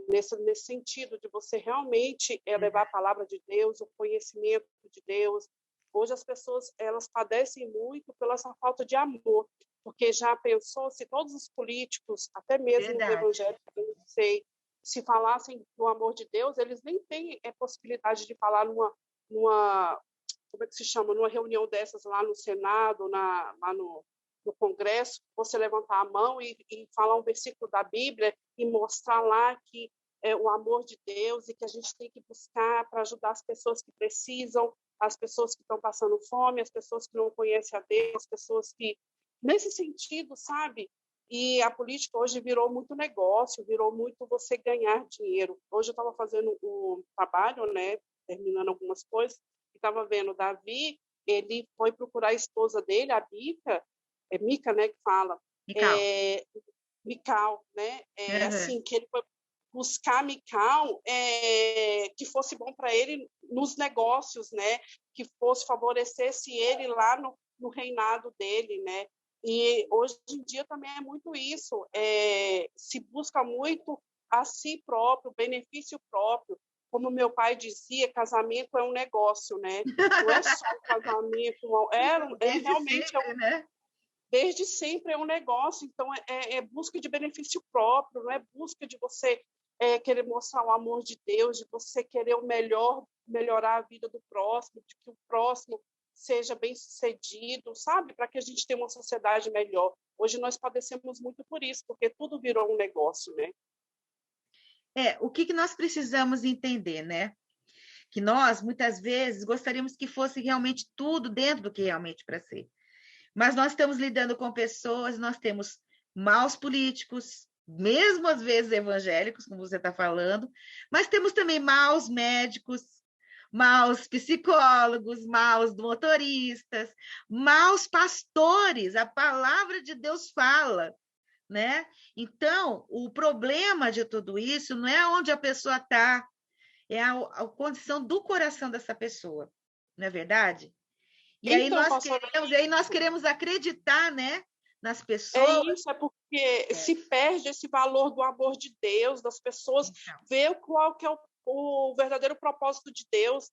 C: nesse sentido de você realmente levar a palavra de Deus, o conhecimento de Deus. Hoje as pessoas elas padecem muito pela essa falta de amor, porque já pensou se todos os políticos, até mesmo os evangélicos, eu não sei, se falassem do amor de Deus, eles nem têm possibilidade de falar numa como é que se chama, numa reunião dessas lá no Senado, lá no Congresso, você levantar a mão e falar um versículo da Bíblia e mostrar lá que é o amor de Deus e que a gente tem que buscar para ajudar as pessoas que precisam, as pessoas que estão passando fome, as pessoas que não conhecem a Deus, as pessoas que... Nesse sentido, sabe? E a política hoje virou muito negócio, virou muito você ganhar dinheiro. Hoje eu estava fazendo um trabalho, né, terminando algumas coisas, e estava vendo Davi, ele foi procurar a esposa dele, a Mica, Mica, né, que fala, Mical, né, assim, que ele foi buscar Mical, que fosse bom para ele nos negócios, né, que fosse favorecesse ele lá no reinado dele, né. E hoje em dia também é muito isso, se busca muito a si próprio, benefício próprio. Como meu pai dizia, casamento é um negócio, né? Não é só um casamento, realmente
A: sempre, né?
C: Desde sempre é um negócio, então é busca de benefício próprio, não é busca de você querer mostrar o amor de Deus, de você querer o melhor, melhorar a vida do próximo, de que o próximo seja bem-sucedido, sabe? Para que a gente tenha uma sociedade melhor. Hoje nós padecemos muito por isso, porque tudo virou um negócio, né?
A: O que nós precisamos entender, né? Que nós, muitas vezes, gostaríamos que fosse realmente tudo dentro do que realmente para ser. Mas nós estamos lidando com pessoas, nós temos maus políticos, mesmo às vezes evangélicos, como você está falando, mas temos também maus médicos, maus psicólogos, maus motoristas, maus pastores. A palavra de Deus fala, né? Então, o problema de tudo isso não é onde a pessoa está, é a condição do coração dessa pessoa, não é verdade? E
C: Então,
A: aí nós queremos acreditar, né, nas
C: é
A: pessoas.
C: isso, é porque se perde esse valor do amor de Deus, das pessoas,
A: Então,
C: ver qual que é o verdadeiro propósito de Deus.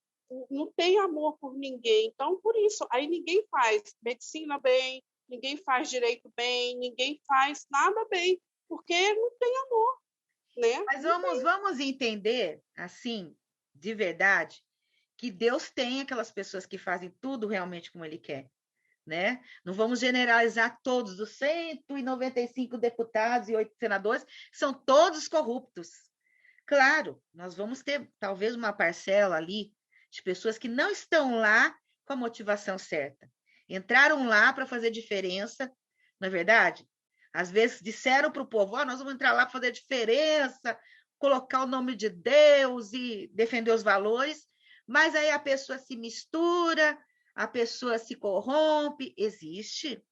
C: Não tem amor por ninguém. Então, por isso, aí ninguém faz medicina bem, ninguém faz direito bem, ninguém faz nada bem, porque não tem amor, né?
A: mas vamos entender, assim, de verdade, que Deus tem aquelas pessoas que fazem tudo realmente como Ele quer, né? Não vamos generalizar todos os 195 deputados e 8 senadores, são todos corruptos. Claro, nós vamos ter talvez uma parcela ali de pessoas que não estão lá com a motivação certa. Entraram lá para fazer diferença, não é verdade? Às vezes disseram para o povo, nós vamos entrar lá para fazer diferença, colocar o nome de Deus e defender os valores, mas aí a pessoa se mistura, a pessoa se corrompe. Existe.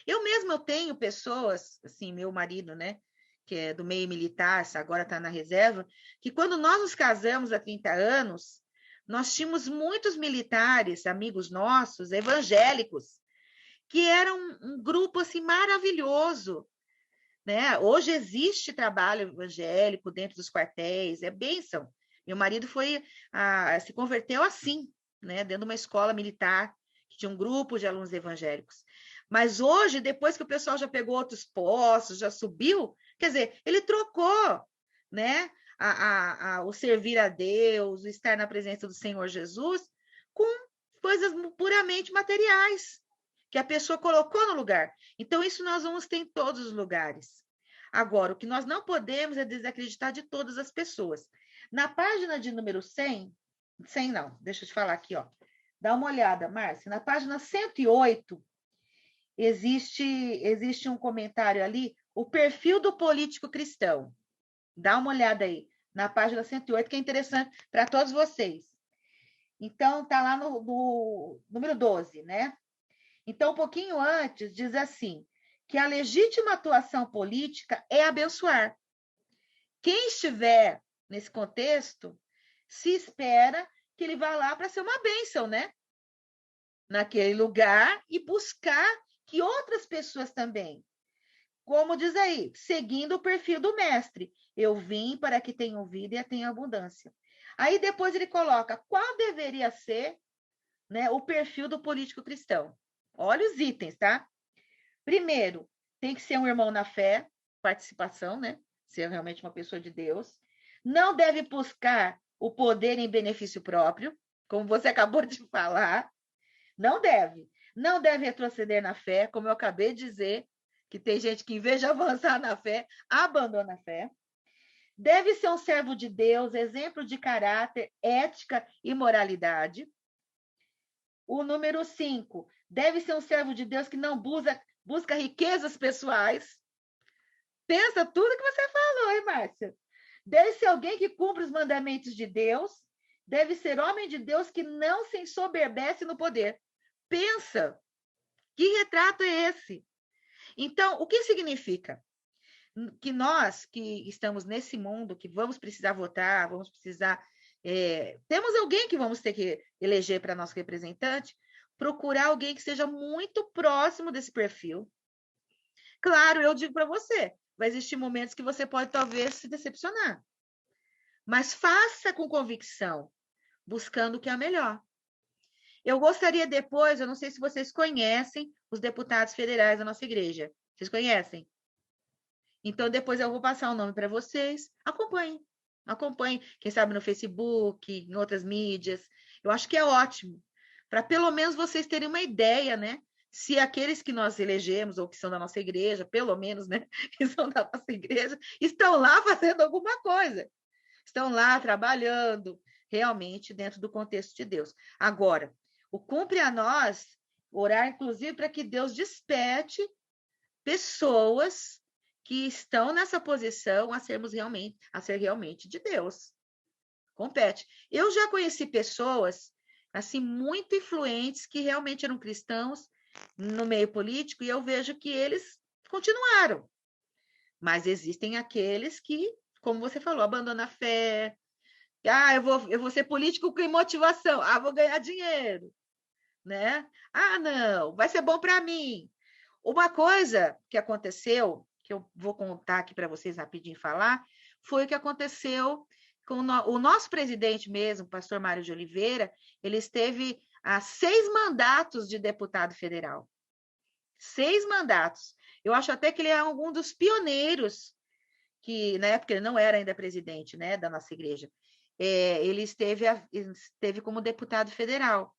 A: Eu tenho pessoas, assim, meu marido, né, que é do meio militar, agora está na reserva, que quando nós nos casamos há 30 anos, nós tínhamos muitos militares, amigos nossos, evangélicos, que eram um grupo assim maravilhoso, né? Hoje existe trabalho evangélico dentro dos quartéis, é bênção. Meu marido se converteu assim, né? Dentro de uma escola militar, que tinha um grupo de alunos evangélicos. Mas hoje, depois que o pessoal já pegou outros postos, já subiu, quer dizer, ele trocou, né? O servir a Deus, o estar na presença do Senhor Jesus, com coisas puramente materiais, que a pessoa colocou no lugar. Então, isso nós vamos ter em todos os lugares. Agora, o que nós não podemos é desacreditar de todas as pessoas. Na página de número 100 não, deixa eu te falar aqui, ó. Dá uma olhada, Márcia. Na página 108, existe um comentário ali, o perfil do político cristão. Dá uma olhada aí, na página 108, que é interessante para todos vocês. Então, está lá no número 12, né? Então, um pouquinho antes, diz assim, que a legítima atuação política é abençoar. Quem estiver nesse contexto, se espera que ele vá lá para ser uma bênção, né? Naquele lugar e buscar que outras pessoas também, como diz aí, seguindo o perfil do mestre, eu vim para que tenham vida e a tenham abundância. Aí depois ele coloca qual deveria ser, né, o perfil do político cristão. Olha os itens, tá? Primeiro, tem que ser um irmão na fé, participação, né? Ser realmente uma pessoa de Deus. Não deve buscar o poder em benefício próprio, como você acabou de falar. Não deve. Não deve retroceder na fé, como eu acabei de dizer, que tem gente que, em vez de avançar na fé, abandona a fé. Deve ser um servo de Deus, exemplo de caráter, ética e moralidade. O número 5, deve ser um servo de Deus que não busca riquezas pessoais. Pensa tudo que você falou, hein, Márcia? Deve ser alguém que cumpre os mandamentos de Deus. Deve ser homem de Deus que não se ensoberbece no poder. Pensa, que retrato é esse? Então, o que significa? Que nós que estamos nesse mundo, que vamos precisar votar, vamos precisar... temos alguém que vamos ter que eleger para nosso representante, procurar alguém que seja muito próximo desse perfil. Claro, eu digo para você, vai existir momentos que você pode talvez se decepcionar, mas faça com convicção, buscando o que é melhor. Eu gostaria depois, eu não sei se vocês conhecem os deputados federais da nossa igreja. Vocês conhecem? Então, depois eu vou passar o nome para vocês. Acompanhem. Quem sabe no Facebook, em outras mídias. Eu acho que é ótimo, para pelo menos vocês terem uma ideia, né? Se aqueles que nós elegemos, ou que são da nossa igreja, pelo menos, né? Que são da nossa igreja, estão lá fazendo alguma coisa. Estão lá trabalhando, realmente, dentro do contexto de Deus. Agora, o cumpre a nós orar, inclusive, para que Deus desperte pessoas que estão nessa posição a ser realmente de Deus. Compete. Eu já conheci pessoas assim muito influentes que realmente eram cristãos no meio político e eu vejo que eles continuaram. Mas existem aqueles que, como você falou, abandonam a fé. Ah, eu vou ser político com motivação. Ah, vou ganhar dinheiro, né? Ah, não, vai ser bom para mim. Uma coisa que aconteceu, que eu vou contar aqui para vocês rapidinho falar, foi o que aconteceu com o nosso presidente mesmo, o pastor Mário de Oliveira. Ele esteve a 6 mandatos de deputado federal. 6 mandatos. Eu acho até que ele é um dos pioneiros, que na época ele não era ainda presidente, né, da nossa igreja. Ele esteve como deputado federal.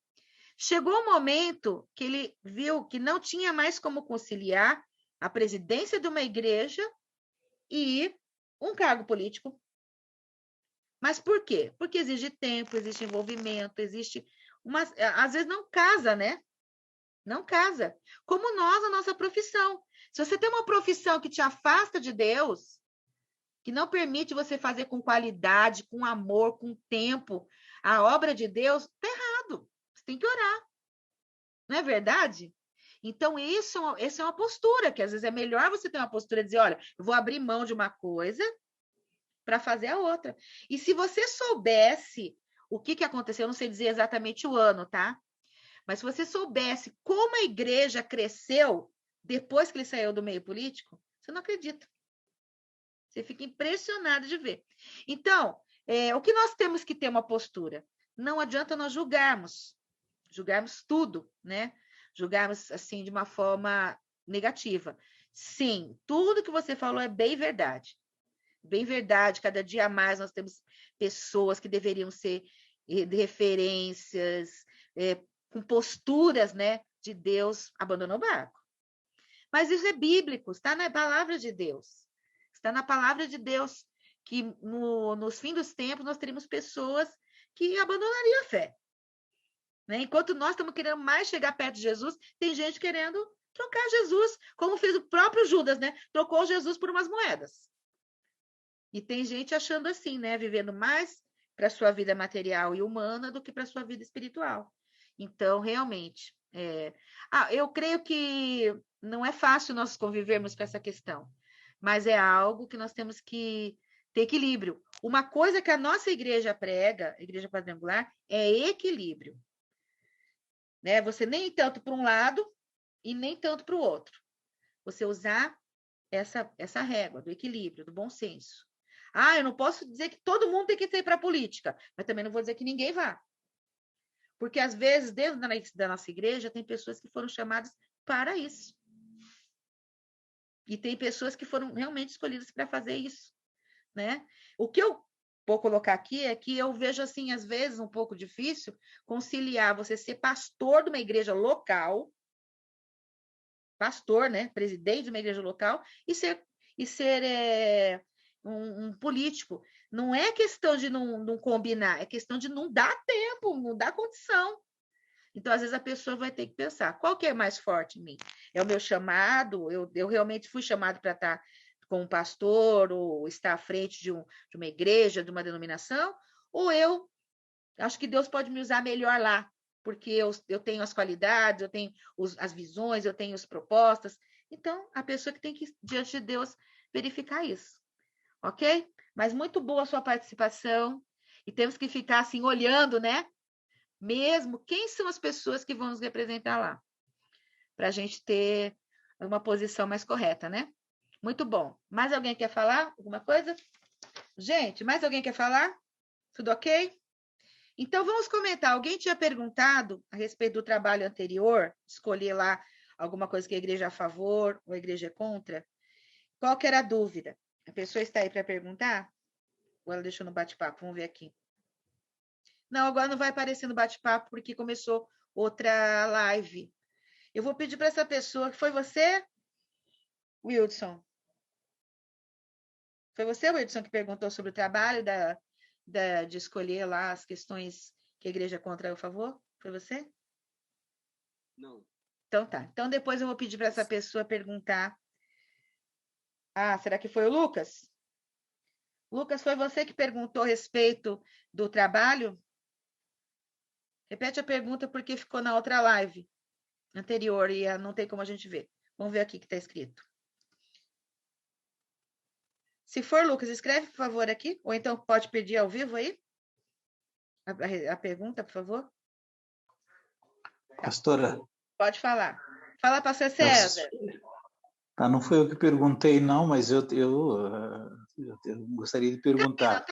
A: Chegou um momento que ele viu que não tinha mais como conciliar a presidência de uma igreja e um cargo político. Mas por quê? Porque exige tempo, existe envolvimento, existe às vezes não casa, né? Não casa. Como nós, a nossa profissão. Se você tem uma profissão que te afasta de Deus, que não permite você fazer com qualidade, com amor, com tempo, a obra de Deus, está errado. Você tem que orar. Não é verdade? Então, essa é uma postura, que às vezes é melhor você ter uma postura de dizer, olha, eu vou abrir mão de uma coisa para fazer a outra. E se você soubesse o que aconteceu, eu não sei dizer exatamente o ano, tá? Mas se você soubesse como a igreja cresceu depois que ele saiu do meio político, você não acredita. Você fica impressionado de ver. Então, o que nós temos que ter uma postura? Não adianta nós julgarmos tudo, né? Julgarmos assim de uma forma negativa. Sim, tudo que você falou é bem verdade. Bem verdade, cada dia mais nós temos pessoas que deveriam ser de referências, com posturas, né, de Deus, abandonou o barco. Mas isso é bíblico, está na palavra de Deus. Está na palavra de Deus que nos fins dos tempos nós teríamos pessoas que abandonariam a fé. Né? Enquanto nós estamos querendo mais chegar perto de Jesus, tem gente querendo trocar Jesus, como fez o próprio Judas, né? Trocou Jesus por umas moedas. E tem gente achando assim, né? Vivendo mais para a sua vida material e humana do que para a sua vida espiritual. Então, realmente, eu creio que não é fácil nós convivermos com essa questão, mas é algo que nós temos que ter equilíbrio. Uma coisa que a nossa igreja prega, a Igreja Quadrangular, é equilíbrio. Né? Você nem tanto para um lado e nem tanto para o outro. Você usar essa régua do equilíbrio, do bom senso. Ah, eu não posso dizer que todo mundo tem que ir para a política, mas também não vou dizer que ninguém vá. Porque, às vezes, dentro da nossa igreja, tem pessoas que foram chamadas para isso. E tem pessoas que foram realmente escolhidas para fazer isso. Né? O que eu vou colocar aqui é que eu vejo, assim, às vezes, um pouco difícil conciliar você ser pastor de uma igreja local, pastor, né? Presidente de uma igreja local, e ser um político. Não é questão de não combinar, é questão de não dar tempo, não dar condição. Então, às vezes, a pessoa vai ter que pensar, qual que é mais forte em mim? É o meu chamado? Eu realmente fui chamado para estar com um pastor, ou estar à frente de uma igreja, de uma denominação? Ou eu acho que Deus pode me usar melhor lá, porque eu tenho as qualidades, eu tenho as visões, eu tenho as propostas. Então, a pessoa que tem que, diante de Deus, verificar isso. Ok? Mas muito boa a sua participação. E temos que ficar assim, olhando, né? Mesmo quem são as pessoas que vão nos representar lá. Para a gente ter uma posição mais correta, né? Muito bom. Mais alguém quer falar alguma coisa? Gente, mais alguém quer falar? Tudo ok? Então, vamos comentar. Alguém tinha perguntado a respeito do trabalho anterior, escolher lá alguma coisa que a igreja é a favor ou a igreja é contra? Qual que era a dúvida? A pessoa está aí para perguntar? Ou ela deixou no bate-papo? Vamos ver aqui. Não, agora não vai aparecer no bate-papo, porque começou outra live. Eu vou pedir para essa pessoa, que foi você, Wilson? Foi você, Wilson, que perguntou sobre o trabalho de escolher lá as questões que a igreja é contra a favor? Foi você?
D: Não.
A: Então tá. Então depois eu vou pedir para essa pessoa perguntar. Ah, será que foi o Lucas? Lucas, foi você que perguntou a respeito do trabalho? Repete a pergunta porque ficou na outra live anterior e não tem como a gente ver. Vamos ver aqui o que está escrito. Se for, Lucas, escreve, por favor, aqui. Ou então pode pedir ao vivo aí a pergunta, por favor.
D: Pastora.
A: Pode falar. Fala, pastor César.
D: Não foi eu que perguntei, não, mas eu gostaria de perguntar.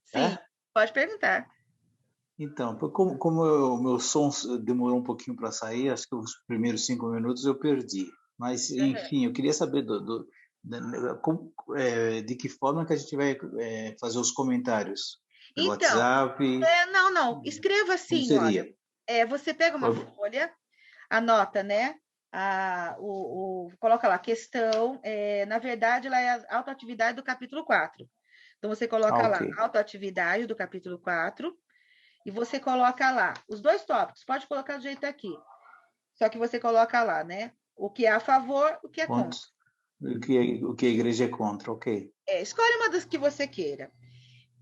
A: Sim, pode perguntar.
D: Então, como o meu som demorou um pouquinho para sair, acho que os primeiros 5 minutos eu perdi. Mas, enfim, eu queria saber de que forma que a gente vai fazer os comentários. Pelo WhatsApp?
A: Não. Escreva assim, olha. Você pega uma folha, anota, né? Coloca lá, questão, na verdade, ela é a autoatividade do capítulo 4. Então, você coloca lá, autoatividade do capítulo 4, e você coloca lá os 2 tópicos, pode colocar do jeito aqui. Só que você coloca lá, né? O que é a favor, o que é contra.
D: O que a igreja é contra, ok.
A: Escolhe uma das que você queira.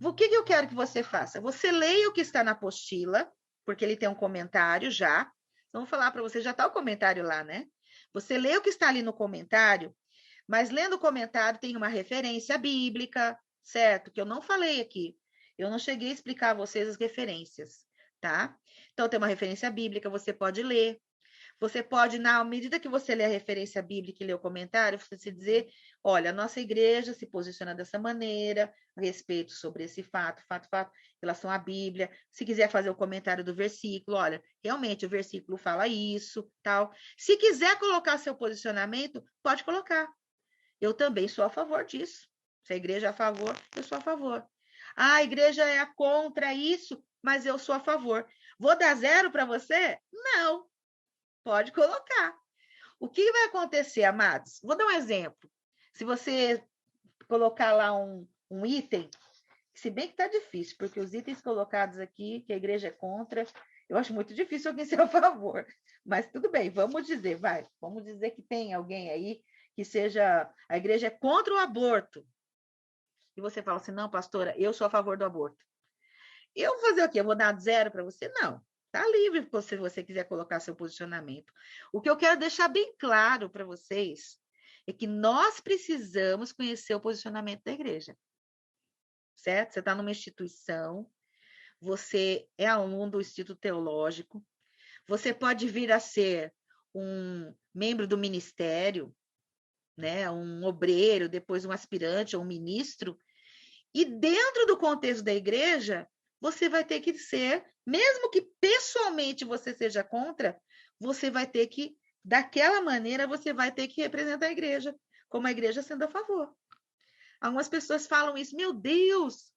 A: O que eu quero que você faça? Você leia o que está na apostila, porque ele tem um comentário já. Vamos falar para você, já está o comentário lá, né? Você lê o que está ali no comentário, mas lendo o comentário tem uma referência bíblica, certo? Que eu não falei aqui. Eu não cheguei a explicar a vocês as referências, tá? Então, tem uma referência bíblica, você pode ler. Você pode, na medida que você lê a referência bíblica e lê o comentário, você dizer, olha, a nossa igreja se posiciona dessa maneira, a respeito sobre esse fato, em relação à Bíblia. Se quiser fazer o comentário do versículo, olha, realmente o versículo fala isso, tal. Se quiser colocar seu posicionamento, pode colocar. Eu também sou a favor disso. Se a igreja é a favor, eu sou a favor. A igreja é contra isso, mas eu sou a favor. Vou dar 0 para você? Não. Pode colocar. O que vai acontecer, amados? Vou dar um exemplo. Se você colocar lá um item, se bem que está difícil, porque os itens colocados aqui, que a igreja é contra, eu acho muito difícil alguém ser a favor. Mas tudo bem, vamos dizer, vamos dizer que tem alguém aí que seja, a igreja é contra o aborto. E você fala assim, não, pastora, eu sou a favor do aborto. Eu vou fazer o quê? Eu vou dar 0 para você? Não. Está livre se você quiser colocar seu posicionamento. O que eu quero deixar bem claro para vocês é que nós precisamos conhecer o posicionamento da igreja. Certo? Você está numa instituição, você é aluno do Instituto Teológico, você pode vir a ser um membro do ministério, né? Um obreiro, depois um aspirante ou um ministro, e dentro do contexto da igreja, você vai ter que ser, mesmo que pessoalmente você seja contra, você vai ter que, daquela maneira, você vai ter que representar a igreja, como a igreja sendo a favor. Algumas pessoas falam isso, meu Deus,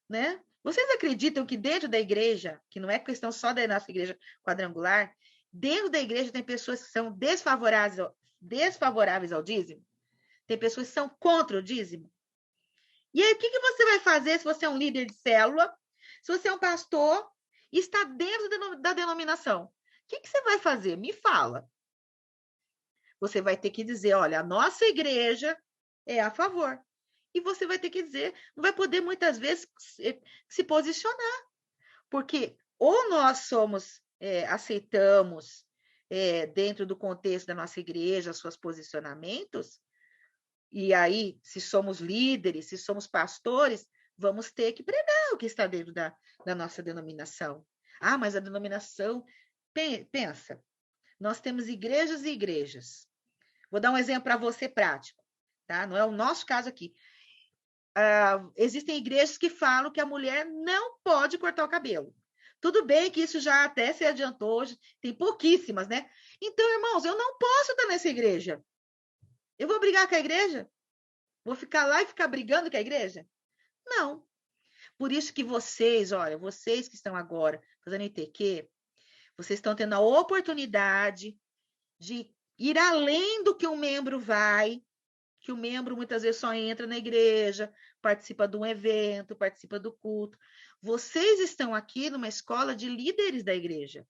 A: né? Vocês acreditam que dentro da igreja, que não é questão só da nossa igreja quadrangular, dentro da igreja tem pessoas que são desfavoráveis ao dízimo? Tem pessoas que são contra o dízimo? E aí, o que você vai fazer se você é um líder de célula, se você é um pastor e está dentro da denominação? O que você vai fazer? Me fala. Você vai ter que dizer, olha, a nossa igreja é a favor. E você vai ter que dizer, não vai poder muitas vezes se posicionar. Porque ou nós aceitamos dentro do contexto da nossa igreja, seus posicionamentos, e aí, se somos líderes, se somos pastores, vamos ter que pregar o que está dentro da nossa denominação. Ah, mas a denominação... Pensa, nós temos igrejas e igrejas. Vou dar um exemplo para você prático, tá? Não é o nosso caso aqui. Existem igrejas que falam que a mulher não pode cortar o cabelo. Tudo bem que isso já até se adiantou hoje, tem pouquíssimas, né? Então, irmãos, eu não posso estar nessa igreja. Eu vou brigar com a igreja? Vou ficar lá e ficar brigando com a igreja? Não. Por isso que vocês, olha, vocês que estão agora fazendo ITQ, Vocês estão tendo a oportunidade de ir além do que um membro vai, que o membro muitas vezes só entra na igreja, participa de um evento, participa do culto. Vocês estão aqui numa escola de líderes da igreja.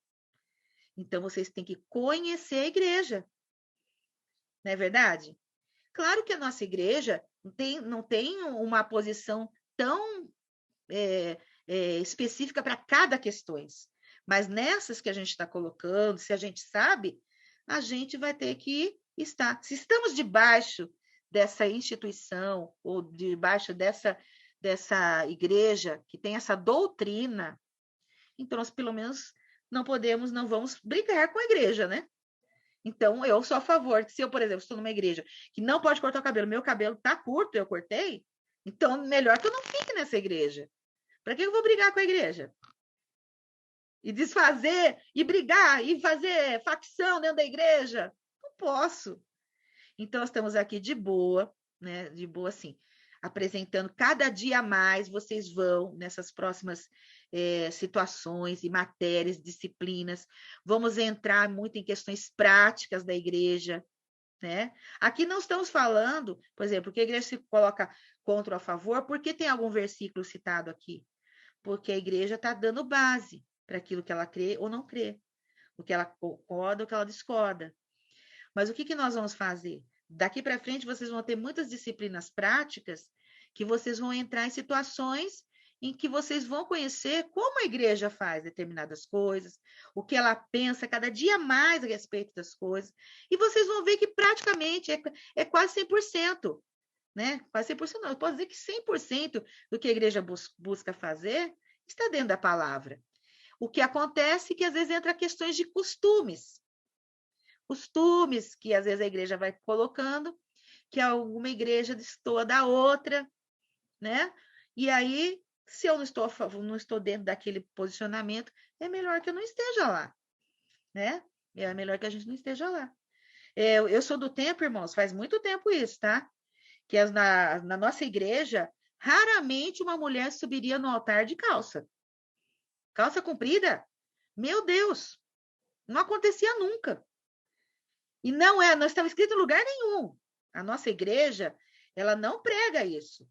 A: Então, vocês têm que conhecer a igreja. Não é verdade? Claro que a nossa igreja não tem uma posição tão específica para cada questão. Mas nessas que a gente está colocando, se a gente sabe, a gente vai ter que estar. Se estamos debaixo dessa instituição ou debaixo dessa igreja que tem essa doutrina, então nós pelo menos não vamos brigar com a igreja, né? Então, eu sou a favor, se eu, por exemplo, estou numa igreja que não pode cortar o cabelo, meu cabelo está curto, eu cortei, então melhor que eu não fique nessa igreja. Para que eu vou brigar com a igreja? E desfazer, e brigar, e fazer facção dentro da igreja? Não posso. Então, nós estamos aqui de boa, né? De boa, assim, apresentando cada dia mais, vocês vão nessas próximas situações e matérias, disciplinas, vamos entrar muito em questões práticas da igreja, né? Aqui não estamos falando, por exemplo, que a igreja se coloca contra ou a favor, porque tem algum versículo citado aqui? Porque a igreja está dando base para aquilo que ela crê ou não crê, o que ela concorda ou que ela discorda. Mas o que nós vamos fazer? Daqui para frente, vocês vão ter muitas disciplinas práticas que vocês vão entrar em situações em que vocês vão conhecer como a igreja faz determinadas coisas, o que ela pensa cada dia mais a respeito das coisas, e vocês vão ver que praticamente é quase 100%, né? Quase 100% não, eu posso dizer que 100% do que a igreja busca fazer está dentro da palavra. O que acontece é que às vezes entra questões de costumes que às vezes a igreja vai colocando, que alguma igreja destoa da outra, né? E aí, se eu não estou dentro daquele posicionamento, é melhor que eu não esteja lá, né? É melhor que a gente não esteja lá. Eu sou do tempo, irmãos, faz muito tempo isso, tá? Que na nossa igreja, raramente uma mulher subiria no altar de calça. Calça comprida? Meu Deus! Não acontecia nunca. E não estava escrito em lugar nenhum. A nossa igreja, ela não prega isso.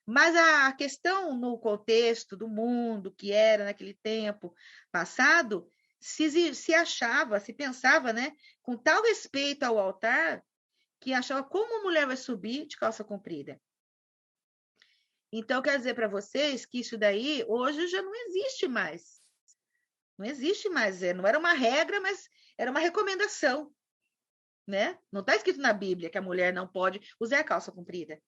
A: Mas a questão no contexto do mundo que era naquele tempo passado, se achava, se pensava, né, com tal respeito ao altar, que achava como a mulher vai subir de calça comprida. Então, quero dizer para vocês que isso daí, hoje, já não existe mais. Não existe mais. Não era uma regra, mas era uma recomendação. Né? Não está escrito na Bíblia que a mulher não pode usar calça comprida.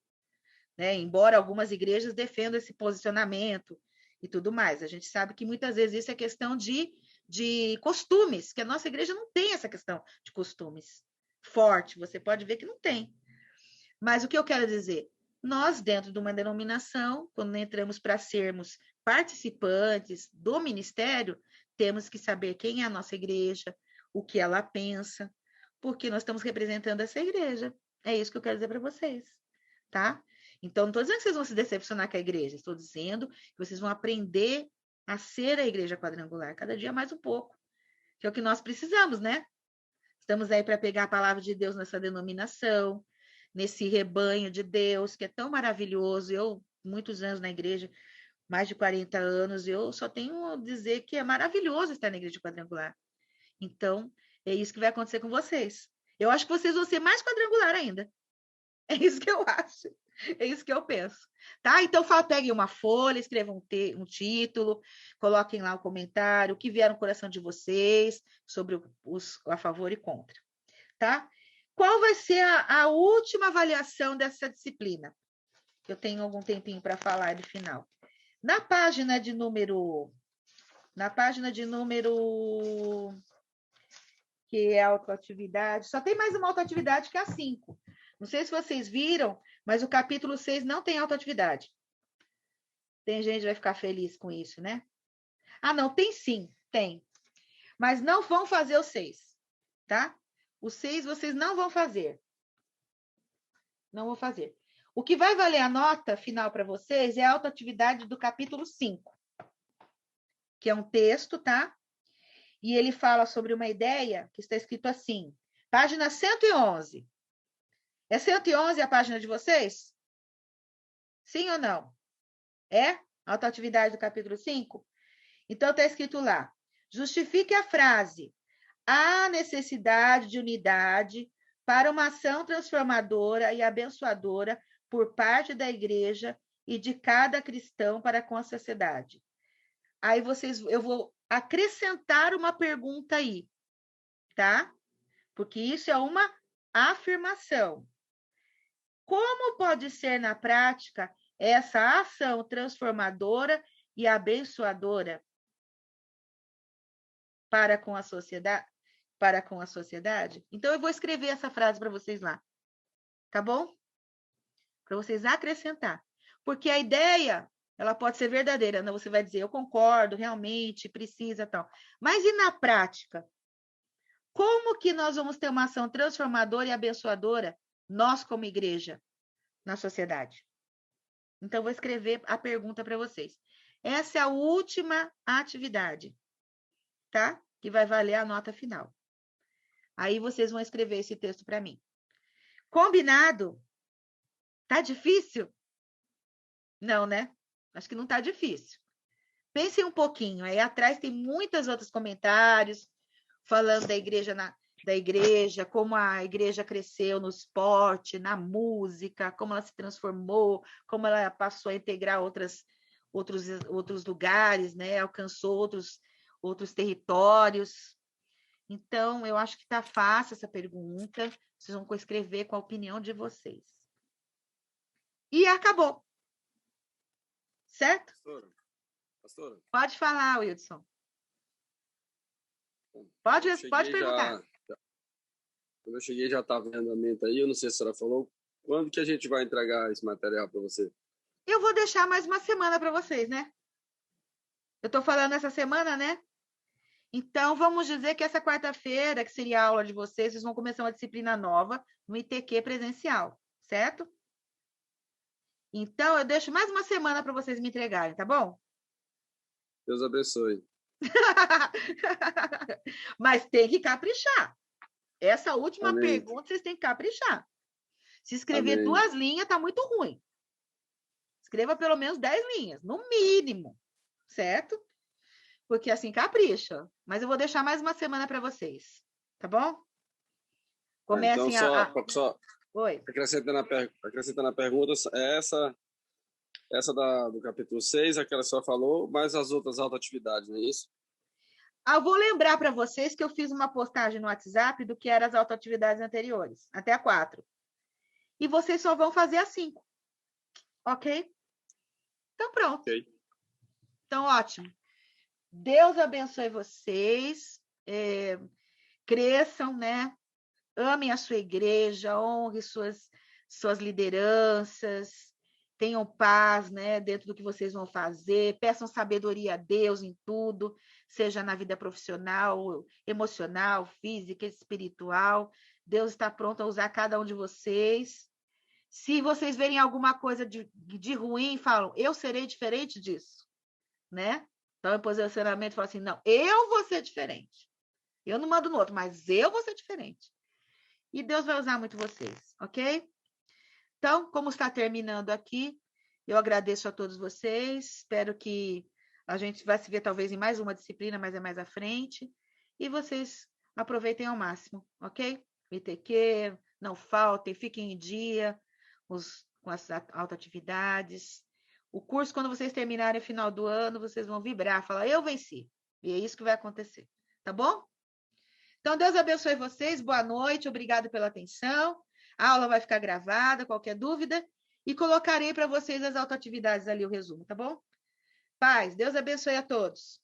A: Né? Embora algumas igrejas defendam esse posicionamento e tudo mais. A gente sabe que muitas vezes isso é questão de costumes, que a nossa igreja não tem essa questão de costumes forte. Você pode ver que não tem. Mas o que eu quero dizer? Nós, dentro de uma denominação, quando entramos para sermos participantes do ministério, temos que saber quem é a nossa igreja, o que ela pensa, porque nós estamos representando essa igreja. É isso que eu quero dizer para vocês, tá? Então, não estou dizendo que vocês vão se decepcionar com a igreja, estou dizendo que vocês vão aprender a ser a igreja quadrangular, cada dia mais um pouco, que é o que nós precisamos, né? Estamos aí para pegar a palavra de Deus nessa denominação, nesse rebanho de Deus, que é tão maravilhoso. Eu, muitos anos na igreja, mais de 40 anos, eu só tenho a dizer que é maravilhoso estar na igreja quadrangular. Então, é isso que vai acontecer com vocês. Eu acho que vocês vão ser mais quadrangular ainda. É isso que eu acho. É isso que eu penso. Tá? Então, peguem uma folha, escrevam um título, coloquem lá o comentário, o que vier no coração de vocês sobre a favor e contra. Tá? Qual vai ser a última avaliação dessa disciplina? Eu tenho algum tempinho para falar de final. Na página de número que é autoatividade, só tem mais uma autoatividade que é a 5. Não sei se vocês viram, mas o capítulo 6 não tem autoatividade. Tem gente que vai ficar feliz com isso, né? Ah, não, tem sim, tem. Mas não vão fazer o 6, tá? O 6 vocês não vão fazer. Não vão fazer. O que vai valer a nota final para vocês é a autoatividade do capítulo 5, que é um texto, tá? E ele fala sobre uma ideia que está escrito assim, página 111. É 111 a página de vocês? Sim ou não? É? Autoatividade do capítulo 5? Então, está escrito lá, justifique a frase, há necessidade de unidade para uma ação transformadora e abençoadora por parte da igreja e de cada cristão para com a sociedade. Aí eu vou acrescentar uma pergunta aí, tá? Porque isso é uma afirmação. Como pode ser na prática essa ação transformadora e abençoadora para com a sociedade? Então, eu vou escrever essa frase para vocês lá, tá bom? Para vocês acrescentar. Porque a ideia, ela pode ser verdadeira, não? Você vai dizer, eu concordo, realmente, precisa, tal. Mas e na prática? Como que nós vamos ter uma ação transformadora e abençoadora, nós como igreja, na sociedade? Então, vou escrever a pergunta para vocês. Essa é a última atividade, tá? Que vai valer a nota final. Aí vocês vão escrever esse texto para mim. Combinado? Tá difícil? Não, né? Acho que não tá difícil. Pensem um pouquinho. Aí atrás tem muitos outros comentários falando da igreja, como a igreja cresceu no esporte, na música, como ela se transformou, como ela passou a integrar outros lugares, né? Alcançou outros territórios. Então, eu acho que está fácil essa pergunta. Vocês vão escrever com a opinião de vocês. E acabou. Certo?
E: Pastora.
A: Pode falar, Wilson. Pode perguntar.
E: Quando eu cheguei, já estava em andamento aí. Eu não sei se a senhora falou. Quando que a gente vai entregar esse material para você?
A: Eu vou deixar mais uma semana para vocês, né? Eu estou falando essa semana, né? Então, vamos dizer que essa quarta-feira, que seria a aula de vocês vão começar uma disciplina nova no ITQ presencial, certo? Então, eu deixo mais uma semana para vocês me entregarem, tá bom?
E: Deus abençoe.
A: Mas tem que caprichar. Essa última
E: Amém.
A: pergunta, vocês têm que caprichar. Se escrever
E: Amém.
A: 2 linhas, tá muito ruim. Escreva pelo menos 10 linhas, no mínimo, certo? Porque assim, capricha. Mas eu vou deixar mais uma semana para vocês, tá bom? Comecem
E: então, só
A: Oi.
E: acrescentando a pergunta, essa do capítulo 6, a que ela só falou, mais as outras autoatividades, não é isso?
A: Eu vou lembrar para vocês que eu fiz uma postagem no WhatsApp do que eram as autoatividades anteriores, até a 4. E vocês só vão fazer a 5. Ok? Então, pronto.
E: Ok.
A: Então, ótimo. Deus abençoe vocês. Cresçam, né? Amem a sua igreja, honrem suas lideranças, tenham paz, né, dentro do que vocês vão fazer, peçam sabedoria a Deus em tudo, seja na vida profissional, emocional, física, espiritual. Deus está pronto a usar cada um de vocês. Se vocês verem alguma coisa de ruim, falam, eu serei diferente disso, né? Então, o posicionamento fala assim, não, eu vou ser diferente. Eu não mando no outro, mas eu vou ser diferente. E Deus vai usar muito vocês, ok? Então, como está terminando aqui, eu agradeço a todos vocês. Espero que a gente vai se ver talvez em mais uma disciplina, mas é mais à frente. E vocês aproveitem ao máximo, ok? ITQ, não faltem, fiquem em dia com as autoatividades. O curso, quando vocês terminarem no final do ano, vocês vão vibrar, falar, eu venci. E é isso que vai acontecer, tá bom? Então, Deus abençoe vocês, boa noite, obrigado pela atenção. A aula vai ficar gravada, qualquer dúvida, e colocarei para vocês as autoatividades ali, o resumo, tá bom? Paz, Deus abençoe a todos.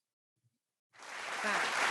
A: Paz.